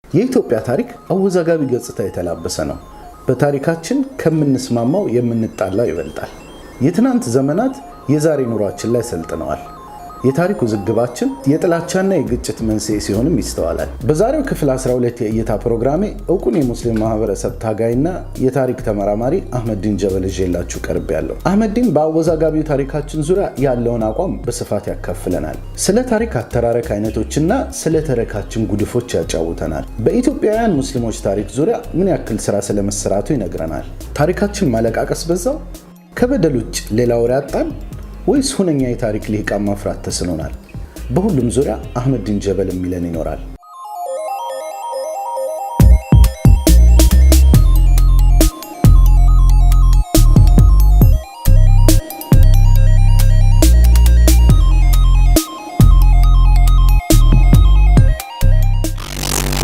የኢትዮጵያ ታሪክ አወዛጋቢ ገጽታ የተላበሰ ነው። በታሪካችን ከምንስማማው የምንጣላው ይበልጣል። የትናንት ዘመናት የዛሬ ኑሯችን ላይ ሰልጥነዋል። የታሪክ ውዝግባችን የጥላቻና የግጭት መንስኤ ሲሆንም ይስተዋላል። በዛሬው ክፍል 12 የእይታ ፕሮግራሜ እውቁን የሙስሊም ማህበረሰብ ታጋይና የታሪክ ተመራማሪ አህመዲን ጀበል ይዤላችሁ ቀርቤያለሁ። አህመዲን በአወዛጋቢው ታሪካችን ዙሪያ ያለውን አቋም በስፋት ያካፍለናል። ስለ ታሪክ አተራረክ አይነቶችና ስለ ተረካችን ጉድፎች ያጫውተናል። በኢትዮጵያውያን ሙስሊሞች ታሪክ ዙሪያ ምን ያክል ስራ ስለመሰራቱ ይነግረናል። ታሪካችን ማለቃቀስ በዛው? ከበደል ውጭ ሌላ ወሬ አጣን ወይስ ሁነኛ የታሪክ ልሂቃን ማፍራት ተስኖናል? በሁሉም ዙሪያ አህመዲን ጀበል የሚለን ይኖራል።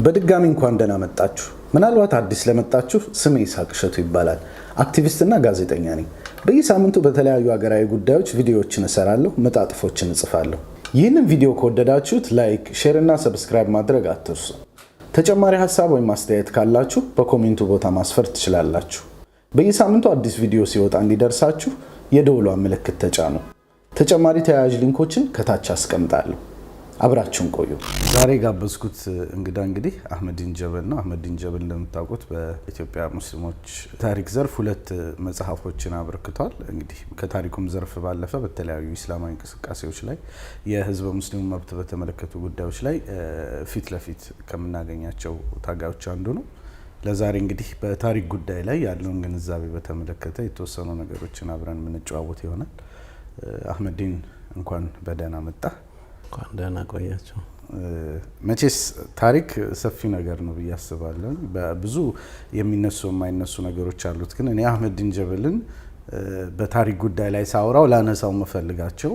በድጋሚ እንኳን ደህና መጣችሁ። ምናልባት አዲስ ለመጣችሁ ስሜ ይስሐቅ እሸቱ ይባላል። አክቲቪስትና ጋዜጠኛ ነኝ። በየሳምንቱ በተለያዩ ሀገራዊ ጉዳዮች ቪዲዮዎችን እሰራለሁ፣ መጣጥፎችን እጽፋለሁ። ይህንን ቪዲዮ ከወደዳችሁት ላይክ፣ ሼር እና ሰብስክራይብ ማድረግ አትርሱ። ተጨማሪ ሀሳብ ወይም አስተያየት ካላችሁ በኮሜንቱ ቦታ ማስፈር ትችላላችሁ። በየሳምንቱ አዲስ ቪዲዮ ሲወጣ እንዲደርሳችሁ የደወሏን ምልክት ተጫኑ። ተጨማሪ ተያያዥ ሊንኮችን ከታች አስቀምጣለሁ። አብራችሁን ቆዩ። ዛሬ ጋበዝኩት እንግዲህ አህመዲን ጀበል ነው። አህመዲን ጀበል እንደምታውቁት በኢትዮጵያ ሙስሊሞች ታሪክ ዘርፍ 2 መጽሐፎችን አበርክቷል። እንግዲህ ከታሪኩም ዘርፍ ባለፈ በተለያዩ እስላማዊ እንቅስቃሴዎች ላይ የህዝበ ሙስሊሙ መብት በተመለከቱ ጉዳዮች ላይ ፊት ለፊት ከምናገኛቸው ታጋዮች አንዱ ነው። ለዛሬ እንግዲህ በታሪክ ጉዳይ ላይ ያለውን ግንዛቤ በተመለከተ የተወሰኑ ነገሮችን አብረን የምንጨዋወት ይሆናል። አህመዲን እንኳን በደህና መጣ። ደህና ቆያችሁ። መቼስ ታሪክ ሰፊ ነገር ነው ብዬ አስባለሁ። በብዙ የሚነሱ የማይነሱ ነገሮች አሉት። ግን እኔ አህመዲን ጀበልን በታሪክ ጉዳይ ላይ ሳውራው ላነሳው መፈልጋቸው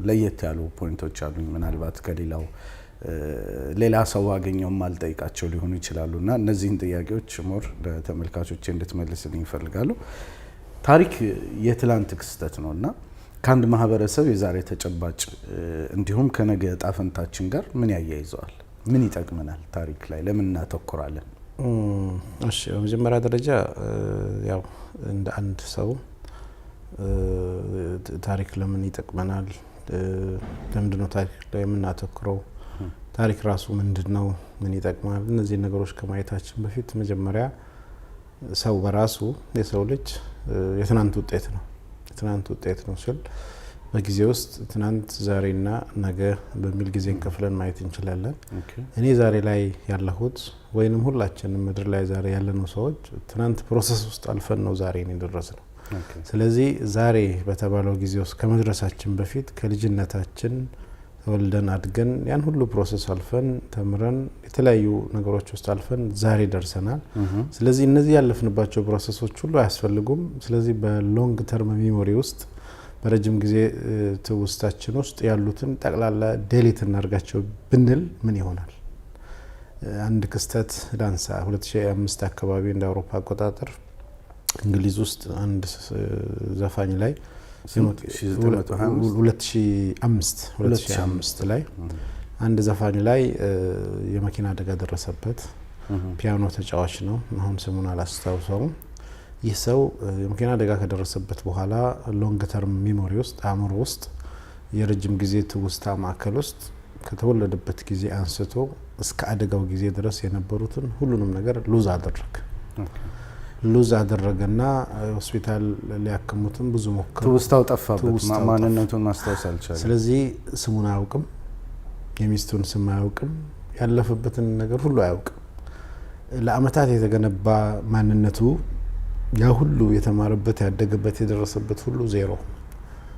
ለየት ያሉ ፖይንቶች አሉኝ። ምናልባት ከሌላው ሌላ ሰው አገኘውም አልጠይቃቸው ሊሆኑ ይችላሉና እነዚህን ጥያቄዎች ሞር ለተመልካቾቼ እንድትመልስልኝ እፈልጋለሁ። ታሪክ የትላንት ክስተት ነውና ከአንድ ማህበረሰብ የዛሬ ተጨባጭ እንዲሁም ከነገ ዕጣ ፈንታችን ጋር ምን ያያይዘዋል? ምን ይጠቅመናል? ታሪክ ላይ ለምን እናተኩራለን? እሺ፣ በመጀመሪያ ደረጃ ያው እንደ አንድ ሰው ታሪክ ለምን ይጠቅመናል? ለምንድነው ታሪክ ላይ የምናተኩረው? ታሪክ ራሱ ምንድነው? ምን ይጠቅማል? እነዚህ ነገሮች ከማየታችን በፊት መጀመሪያ ሰው በራሱ የሰው ልጅ የትናንት ውጤት ነው። ትናንት ውጤት ነው ሲል በጊዜ ውስጥ ትናንት ዛሬና ነገ በሚል ጊዜ እንከፍለን ማየት እንችላለን። እኔ ዛሬ ላይ ያለሁት ወይንም ሁላችንም ምድር ላይ ዛሬ ያለነው ሰዎች ትናንት ፕሮሰስ ውስጥ አልፈን ነው ዛሬ እንደደረስነው። ስለዚህ ዛሬ በተባለው ጊዜ ውስጥ ከመድረሳችን በፊት ከልጅነታችን ተወልደን አድገን ያን ሁሉ ፕሮሰስ አልፈን ተምረን የተለያዩ ነገሮች ውስጥ አልፈን ዛሬ ደርሰናል። ስለዚህ እነዚህ ያለፍንባቸው ፕሮሰሶች ሁሉ አያስፈልጉም። ስለዚህ በሎንግ ተርም ሜሞሪ ውስጥ በረጅም ጊዜ ትውስታችን ውስጥ ያሉትን ጠቅላላ ዴሊት እናርጋቸው ብንል ምን ይሆናል? አንድ ክስተት ዳንሳ 2005 አካባቢ እንደ አውሮፓ አቆጣጠር እንግሊዝ ውስጥ አንድ ዘፋኝ ላይ 2005 ላይ አንድ ዘፋኝ ላይ የመኪና አደጋ ደረሰበት። ፒያኖ ተጫዋች ነው። አሁን ስሙን አላስታውሰውም። ይህ ሰው የመኪና አደጋ ከደረሰበት በኋላ ሎንግ ተርም ሜሞሪ ውስጥ አእምሮ ውስጥ የረጅም ጊዜ ትውስታ ማዕከል ውስጥ ከተወለደበት ጊዜ አንስቶ እስከ አደጋው ጊዜ ድረስ የነበሩትን ሁሉንም ነገር ሉዝ አደረገና ሆስፒታል ሊያከሙትም ብዙ ሞከሩ። ትውስታው ጠፋበት። ማንነቱን ማስታወስ አልቻለም። ስለዚህ ስሙን አያውቅም፣ የሚስቱን ስም አያውቅም፣ ያለፈበትን ነገር ሁሉ አያውቅም። ለአመታት የተገነባ ማንነቱ ያ ሁሉ የተማረበት ያደገበት የደረሰበት ሁሉ ዜሮ።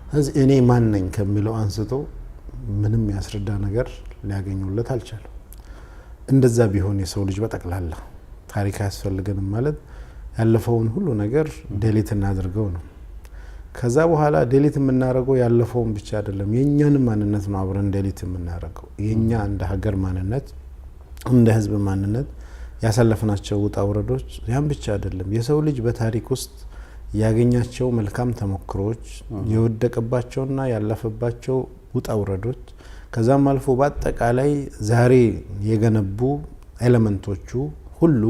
ስለዚህ እኔ ማን ነኝ ከሚለው አንስቶ ምንም ያስረዳ ነገር ሊያገኙለት አልቻለም። እንደዛ ቢሆን የሰው ልጅ በጠቅላላ ታሪክ ያስፈልገንም ማለት ያለፈውን ሁሉ ነገር ዴሊት እናድርገው ነው። ከዛ በኋላ ዴሊት የምናደርገው ያለፈውን ብቻ አይደለም፣ የኛን ማንነት ነው አብረን ዴሊት የምናደርገው። የኛ እንደ ሀገር ማንነት፣ እንደ ህዝብ ማንነት ያሳለፍናቸው ውጣ ውረዶች ያን ብቻ አይደለም። የሰው ልጅ በታሪክ ውስጥ ያገኛቸው መልካም ተሞክሮች፣ የወደቀባቸውና ያለፈባቸው ውጣ ውረዶች፣ ከዛም አልፎ በአጠቃላይ ዛሬ የገነቡ ኤሌመንቶቹ ሁሉ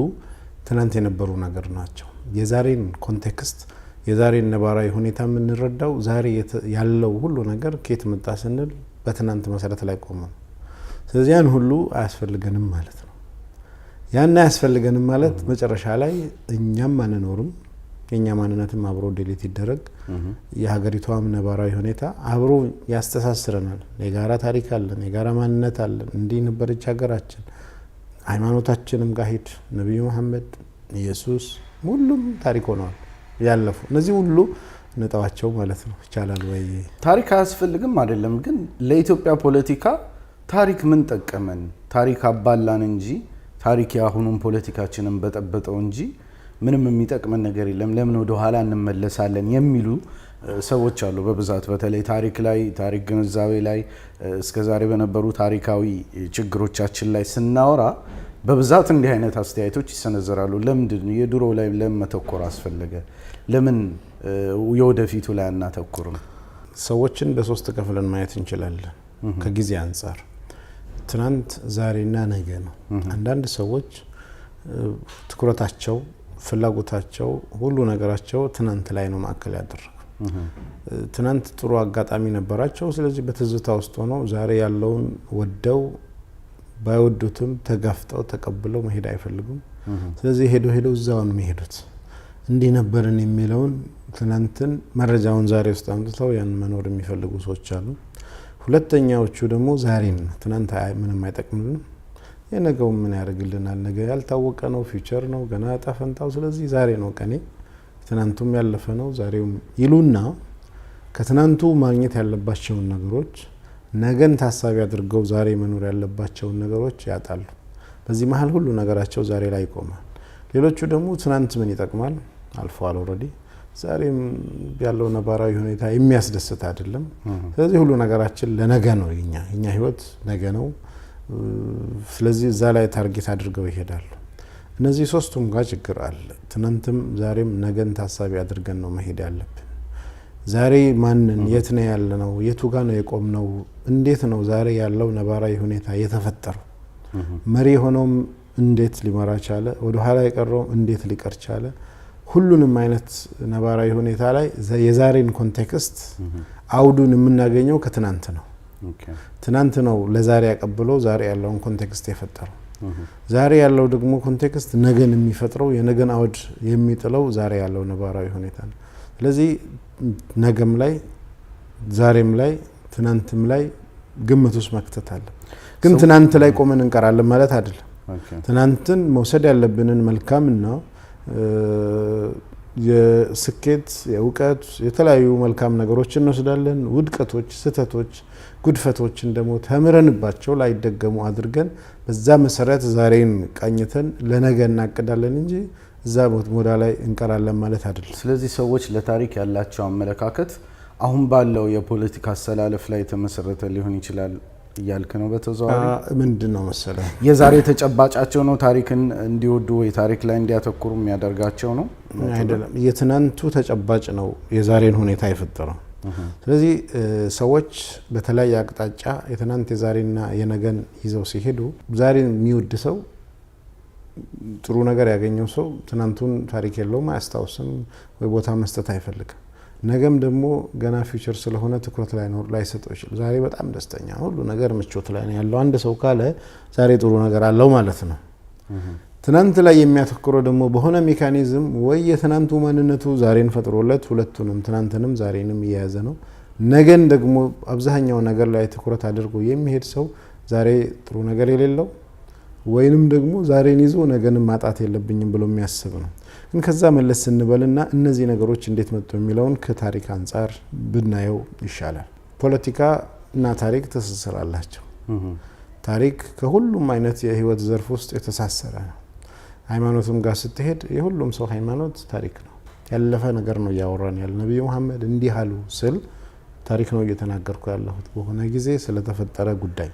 ትናንት የነበሩ ነገር ናቸው። የዛሬን ኮንቴክስት የዛሬን ነባራዊ ሁኔታ የምንረዳው ዛሬ ያለው ሁሉ ነገር ከየት መጣ ስንል በትናንት መሰረት ላይ ቆመ። ስለዚህ ያን ሁሉ አያስፈልገንም ማለት ነው። ያን አያስፈልገንም ማለት መጨረሻ ላይ እኛም አንኖርም፣ የኛ ማንነትም አብሮ ዲሊት ይደረግ፣ የሀገሪቷም ነባራዊ ሁኔታ አብሮ ያስተሳስረናል። የጋራ ታሪክ አለን፣ የጋራ ማንነት አለን። እንዲህ ነበረች ሀገራችን። ሃይማኖታችንም ጋር ሂድ፣ ነብዩ መሐመድ፣ ኢየሱስ ሁሉም ታሪክ ሆነዋል ያለፉ። እነዚህ ሁሉ ነጣዋቸው ማለት ነው። ይቻላል ወይ? ታሪክ አያስፈልግም አይደለም፣ ግን ለኢትዮጵያ ፖለቲካ ታሪክ ምን ጠቀመን? ታሪክ አባላን እንጂ ታሪክ የአሁኑን ፖለቲካችንን በጠበጠው እንጂ ምንም የሚጠቅመን ነገር የለም። ለምን ወደ ኋላ እንመለሳለን የሚሉ ሰዎች አሉ በብዛት። በተለይ ታሪክ ላይ ታሪክ ግንዛቤ ላይ እስከዛሬ በነበሩ ታሪካዊ ችግሮቻችን ላይ ስናወራ በብዛት እንዲህ አይነት አስተያየቶች ይሰነዘራሉ። ለምንድን የድሮ ላይ ለምን መተኮር አስፈለገ? ለምን የወደፊቱ ላይ አናተኩርም? ሰዎችን በሶስት ከፍለን ማየት እንችላለን ከጊዜ አንጻር። ትናንት፣ ዛሬና ነገ ነው። አንዳንድ ሰዎች ትኩረታቸው፣ ፍላጎታቸው፣ ሁሉ ነገራቸው ትናንት ላይ ነው ማዕከል ያደረገው። ትናንት ጥሩ አጋጣሚ ነበራቸው። ስለዚህ በትዝታ ውስጥ ሆነው ዛሬ ያለውን ወደው ባይወዱትም ተጋፍጠው ተቀብለው መሄድ አይፈልጉም። ስለዚህ ሄዶ እዛው ነው የሚሄዱት። እንዲህ ነበርን የሚለውን ትናንትን መረጃውን ዛሬ ውስጥ አምጥተው ያን መኖር የሚፈልጉ ሰዎች አሉ። ሁለተኛዎቹ ደግሞ ዛሬን ትናንት ምንም አይጠቅምልንም፣ የነገው ምን ያደርግልናል፣ ነገ ያልታወቀ ነው፣ ፊውቸር ነው፣ ገና ዕጣ ፈንታው፣ ስለዚህ ዛሬ ነው ቀኔ፣ ትናንቱም ያለፈ ነው ዛሬውም ይሉና ከትናንቱ ማግኘት ያለባቸውን ነገሮች ነገን ታሳቢ አድርገው ዛሬ መኖር ያለባቸውን ነገሮች ያጣሉ። በዚህ መሀል ሁሉ ነገራቸው ዛሬ ላይ ይቆማል። ሌሎቹ ደግሞ ትናንት ምን ይጠቅማል አልፏል ኦልሬዲ፣ ዛሬም ያለው ነባራዊ ሁኔታ የሚያስደስት አይደለም፣ ስለዚህ ሁሉ ነገራችን ለነገ ነው፣ የኛ ህይወት ነገ ነው፣ ስለዚህ እዛ ላይ ታርጌት አድርገው ይሄዳሉ። እነዚህ ሶስቱም ጋር ችግር አለ። ትናንትም ዛሬም ነገን ታሳቢ አድርገን ነው መሄድ ያለብን። ዛሬ ማንን የት ነው ያለነው፣ የቱ ጋር ነው የቆምነው፣ እንዴት ነው ዛሬ ያለው ነባራዊ ሁኔታ የተፈጠረው፣ መሪ ሆኖም እንዴት ሊመራ ቻለ፣ ወደ ኋላ የቀረው እንዴት ሊቀር ቻለ። ሁሉንም አይነት ነባራዊ ሁኔታ ላይ የዛሬን ኮንቴክስት አውዱን የምናገኘው ከትናንት ነው። ትናንት ነው ለዛሬ ያቀብለው ዛሬ ያለውን ኮንቴክስት የፈጠረው። ዛሬ ያለው ደግሞ ኮንቴክስት ነገን የሚፈጥረው የነገን አውድ የሚጥለው ዛሬ ያለው ነባራዊ ሁኔታ ነው። ስለዚህ ነገም ላይ ዛሬም ላይ ትናንትም ላይ ግምት ውስጥ መክተት አለ። ግን ትናንት ላይ ቆመን እንቀራለን ማለት አይደለም። ትናንትን መውሰድ ያለብንን መልካምና የስኬት የእውቀት የተለያዩ መልካም ነገሮችን እንወስዳለን። ውድቀቶች፣ ስህተቶች፣ ጉድፈቶችን ደግሞ ተምረንባቸው ላይደገሙ አድርገን በዛ መሰረት ዛሬን ቃኝተን ለነገ እናቅዳለን እንጂ እዛ ሞዳ ላይ እንቀራለን ማለት አይደለም። ስለዚህ ሰዎች ለታሪክ ያላቸው አመለካከት አሁን ባለው የፖለቲካ አሰላለፍ ላይ የተመሰረተ ሊሆን ይችላል እያልክ ነው? በተዘዋዋሪ ምንድነው መሰለህ የዛሬ ተጨባጫቸው ነው ታሪክን እንዲወዱ ወይ ታሪክ ላይ እንዲያተኩሩ የሚያደርጋቸው ነው አይደለም። የትናንቱ ተጨባጭ ነው የዛሬን ሁኔታ የፈጠረው። ስለዚህ ሰዎች በተለያየ አቅጣጫ የትናንት የዛሬና የነገን ይዘው ሲሄዱ ዛሬን የሚወድ ሰው ጥሩ ነገር ያገኘው ሰው ትናንቱን ታሪክ የለውም፣ አያስታውስም ወይ ቦታ መስጠት አይፈልግም። ነገም ደግሞ ገና ፊውቸር ስለሆነ ትኩረት ላይ ሰጠው ይችላል። ዛሬ በጣም ደስተኛ ሁሉ ነገር ምቾት ላይ ነው ያለው አንድ ሰው ካለ ዛሬ ጥሩ ነገር አለው ማለት ነው። ትናንት ላይ የሚያተኩረው ደግሞ በሆነ ሜካኒዝም ወይ የትናንቱ ማንነቱ ዛሬን ፈጥሮለት ሁለቱንም ትናንትንም ዛሬንም እየያዘ ነው። ነገን ደግሞ አብዛኛው ነገር ላይ ትኩረት አድርጎ የሚሄድ ሰው ዛሬ ጥሩ ነገር የሌለው ወይንም ደግሞ ዛሬን ይዞ ነገን ማጣት የለብኝም ብሎ የሚያስብ ነው። ግን ከዛ መለስ እንበልና እነዚህ ነገሮች እንዴት መጡ የሚለውን ከታሪክ አንፃር ብናየው ይሻላል። ፖለቲካ እና ታሪክ ትስስር አላቸው። ታሪክ ከሁሉም አይነት የህይወት ዘርፍ ውስጥ የተሳሰረ ነው። ሃይማኖትም ጋር ስትሄድ የሁሉም ሰው ሃይማኖት ታሪክ ነው። ያለፈ ነገር ነው እያወራን ያለ። ነብዩ መሐመድ እንዲህ አሉ ስል ታሪክ ነው እየተናገርኩ ያለሁት። በሆነ ጊዜ ስለተፈጠረ ጉዳይ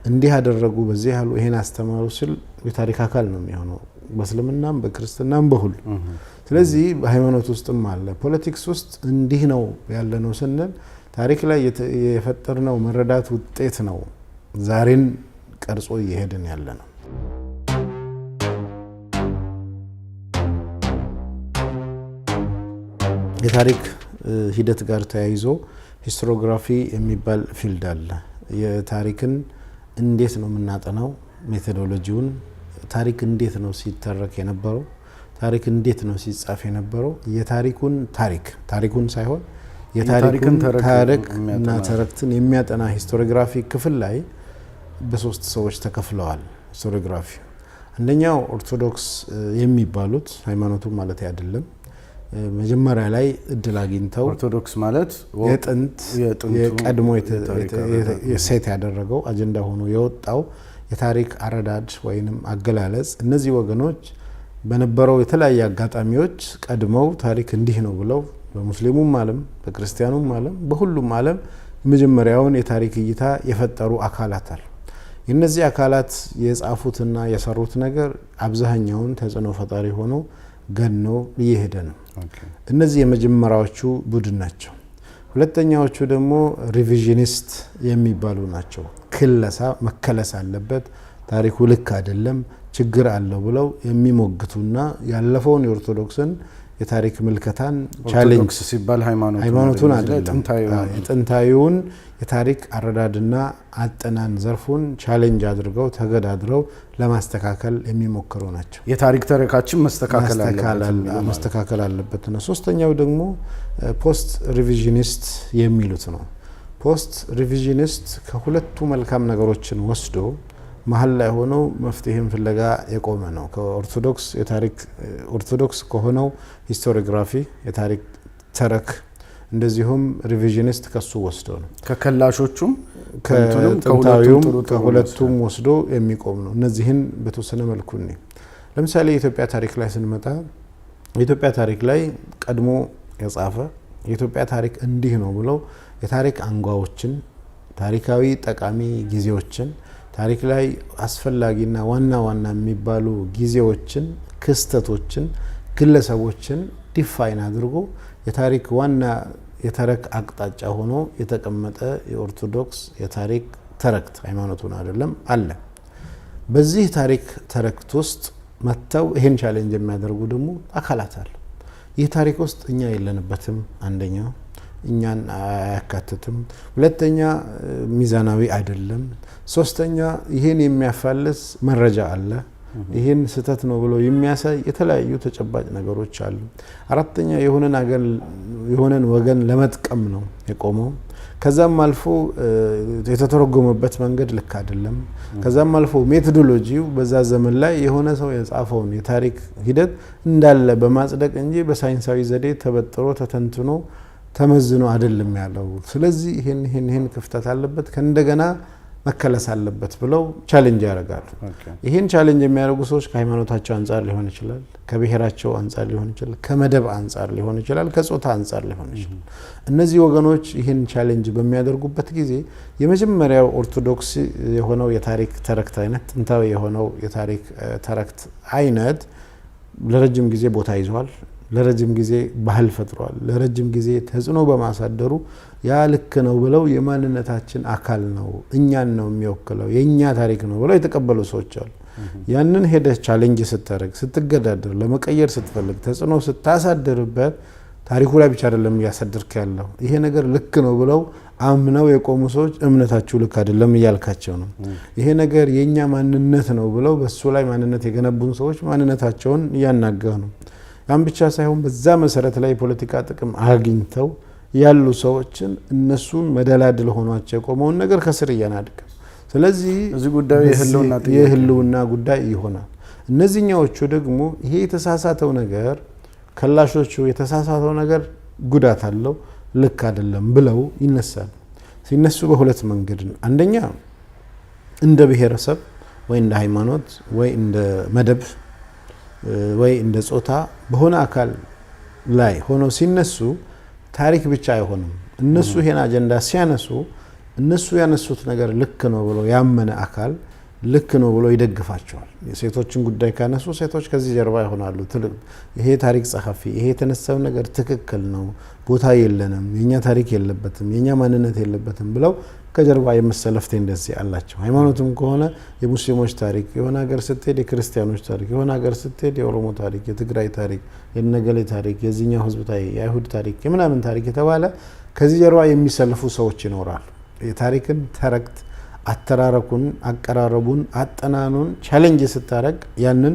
እንዲህ አደረጉ በዚህ ያሉ ይሄን አስተማሩ ስል የታሪክ አካል ነው የሚሆነው በእስልምናም በክርስትናም በሁሉ። ስለዚህ በሃይማኖት ውስጥም አለ። ፖለቲክስ ውስጥ እንዲህ ነው ያለ ነው ስንል ታሪክ ላይ የፈጠርነው መረዳት ውጤት ነው ዛሬን ቀርጾ እየሄድን ያለ ነው። የታሪክ ሂደት ጋር ተያይዞ ሂስቶሪዮግራፊ የሚባል ፊልድ አለ። የታሪክን እንዴት ነው የምናጠናው? ሜቶዶሎጂውን፣ ታሪክ እንዴት ነው ሲተረክ የነበረው? ታሪክ እንዴት ነው ሲጻፍ የነበረው? ታሪኩን ሳይሆን የታሪክን ታሪክና ተረክትን የሚያጠና ሂስቶሪዮግራፊ ክፍል ላይ በሶስት ሰዎች ተከፍለዋል። ሂስቶሪዮግራፊ አንደኛው ኦርቶዶክስ የሚባሉት ሃይማኖቱ ማለት አይደለም፣ መጀመሪያ ላይ እድል አግኝተው ኦርቶዶክስ ማለት የቀድሞ ሴት ያደረገው አጀንዳ ሆኖ የወጣው የታሪክ አረዳድ ወይንም አገላለጽ እነዚህ ወገኖች በነበረው የተለያየ አጋጣሚዎች ቀድመው ታሪክ እንዲህ ነው ብለው በሙስሊሙም ዓለም በክርስቲያኑም ዓለም በሁሉም ዓለም መጀመሪያውን የታሪክ እይታ የፈጠሩ አካላት አሉ። እነዚህ አካላት የጻፉትና የሰሩት ነገር አብዛኛውን ተጽዕኖ ፈጣሪ ሆኖ ገኖ እየሄደ ነው። እነዚህ የመጀመሪያዎቹ ቡድን ናቸው። ሁለተኛዎቹ ደግሞ ሪቪዥኒስት የሚባሉ ናቸው። ክለሳ መከለስ አለበት፣ ታሪኩ ልክ አይደለም፣ ችግር አለው ብለው የሚሞግቱና ያለፈውን የኦርቶዶክስን የታሪክ ምልከታን ቻሌንጅ ሲባል ሃይማኖቱን አይደለም ጥንታዊውን የታሪክ አረዳድና አጠናን ዘርፉን ቻሌንጅ አድርገው ተገዳድረው ለማስተካከል የሚሞክሩ ናቸው። የታሪክ ተረካችን መስተካከል አለበት ነው። ሶስተኛው ደግሞ ፖስት ሪቪዥኒስት የሚሉት ነው። ፖስት ሪቪዥኒስት ከሁለቱ መልካም ነገሮችን ወስዶ መሀል ላይ ሆነው መፍትሄን ፍለጋ የቆመ ነው። ኦርቶዶክስ ከሆነው ሂስቶሪዮግራፊ የታሪክ ተረክ እንደዚሁም ሪቪዥኒስት ከሱ ወስዶ ነው። ከከላሾቹም ከጥንታዊውም ከሁለቱም ወስዶ የሚቆም ነው። እነዚህን በተወሰነ መልኩ ነው። ለምሳሌ የኢትዮጵያ ታሪክ ላይ ስንመጣ የኢትዮጵያ ታሪክ ላይ ቀድሞ የጻፈ የኢትዮጵያ ታሪክ እንዲህ ነው ብለው የታሪክ አንጓዎችን፣ ታሪካዊ ጠቃሚ ጊዜዎችን፣ ታሪክ ላይ አስፈላጊና ዋና የሚባሉ ጊዜዎችን፣ ክስተቶችን፣ ግለሰቦችን ዲፋይን አድርጎ የታሪክ ዋና የተረክ አቅጣጫ ሆኖ የተቀመጠ የኦርቶዶክስ የታሪክ ተረክት ሃይማኖቱን አይደለም አለ። በዚህ ታሪክ ተረክት ውስጥ መጥተው ይሄን ቻሌንጅ የሚያደርጉ ደግሞ አካላት አሉ። ይህ ታሪክ ውስጥ እኛ የለንበትም፣ አንደኛ እኛን አያካትትም፣ ሁለተኛ ሚዛናዊ አይደለም፣ ሶስተኛ ይሄን የሚያፋልስ መረጃ አለ፣ ይሄን ስህተት ነው ብሎ የሚያሳይ የተለያዩ ተጨባጭ ነገሮች አሉ፣ አራተኛ የሆነን ወገን ለመጥቀም ነው የቆመው፣ ከዛም አልፎ የተተረጎመበት መንገድ ልክ አይደለም፣ ከዛም አልፎ ሜቶዶሎጂው በዛ ዘመን ላይ የሆነ ሰው የጻፈውን የታሪክ ሂደት እንዳለ በማጽደቅ እንጂ በሳይንሳዊ ዘዴ ተበጥሮ ተተንትኖ ተመዝኖ አይደለም ያለው። ስለዚህ ይሄን ክፍተት አለበት፣ ከእንደገና መከለስ አለበት ብለው ቻሌንጅ ያደርጋሉ። ይሄን ቻሌንጅ የሚያደርጉ ሰዎች ከሃይማኖታቸው አንፃር ሊሆን ይችላል፣ ከብሔራቸው አንፃር ሊሆን ይችላል፣ ከመደብ አንፃር ሊሆን ይችላል፣ ከጾታ አንፃር ሊሆን ይችላል። እነዚህ ወገኖች ይሄን ቻሌንጅ በሚያደርጉበት ጊዜ የመጀመሪያው ኦርቶዶክስ የሆነው የታሪክ ተረክት አይነት ጥንታዊ የሆነው የታሪክ ተረክት አይነት ለረጅም ጊዜ ቦታ ይዟል፣ ለረጅም ጊዜ ባህል ፈጥሯል፣ ለረጅም ጊዜ ተጽዕኖ በማሳደሩ ያ ልክ ነው ብለው የማንነታችን አካል ነው፣ እኛን ነው የሚወክለው፣ የኛ ታሪክ ነው ብለው የተቀበሉ ሰዎች አሉ። ያንን ሄደህ ቻሌንጅ ስታደርግ፣ ስትገዳደር፣ ለመቀየር ስትፈልግ፣ ተጽዕኖ ስታሳድርበት ታሪኩ ላይ ብቻ አይደለም እያሳደርክ ያለው፣ ይሄ ነገር ልክ ነው ብለው አምነው የቆሙ ሰዎች እምነታችሁ ልክ አይደለም እያልካቸው ነው። ይሄ ነገር የኛ ማንነት ነው ብለው በሱ ላይ ማንነት የገነቡን ሰዎች ማንነታቸውን እያናገህ ነው። ያን ብቻ ሳይሆን በዛ መሰረት ላይ የፖለቲካ ጥቅም አግኝተው ያሉ ሰዎችን እነሱን መደላድል ሆኗቸው የቆመውን ነገር ከስር እያናድቅ፣ ስለዚህ እዚህ ጉዳዩ የህልውና ጉዳይ ይሆናል። እነዚህኛዎቹ ደግሞ ይሄ የተሳሳተው ነገር ከላሾቹ የተሳሳተው ነገር ጉዳት አለው፣ ልክ አይደለም ብለው ይነሳሉ። ሲነሱ በሁለት መንገድ ነው። አንደኛ እንደ ብሔረሰብ ወይ እንደ ሃይማኖት ወይ እንደ መደብ ወይ እንደ ጾታ በሆነ አካል ላይ ሆኖ ሲነሱ ታሪክ ብቻ አይሆንም። እነሱ ይሄን አጀንዳ ሲያነሱ እነሱ ያነሱት ነገር ልክ ነው ብሎ ያመነ አካል ልክ ነው ብሎ ይደግፋቸዋል። የሴቶችን ጉዳይ ካነሱ ሴቶች ከዚህ ጀርባ ይሆናሉ። ይሄ ታሪክ ጸሐፊ ይሄ የተነሳው ነገር ትክክል ነው፣ ቦታ የለንም፣ የኛ ታሪክ የለበትም፣ የኛ ማንነት የለበትም ብለው ከጀርባ የመሰለፍ ቴንደንሲ አላቸው። ሃይማኖትም ከሆነ የሙስሊሞች ታሪክ፣ የሆነ ሀገር ስትሄድ የክርስቲያኖች ታሪክ፣ የሆነ ሀገር ስትሄድ የኦሮሞ ታሪክ፣ የትግራይ ታሪክ፣ የነገሌ ታሪክ፣ የዚህኛው ህዝብ ታሪክ፣ የአይሁድ ታሪክ፣ የምናምን ታሪክ የተባለ ከዚህ ጀርባ የሚሰልፉ ሰዎች ይኖራሉ። የታሪክን ተረክት አተራረኩን፣ አቀራረቡን፣ አጠናኑን ቻሌንጅ ስታረግ ያንን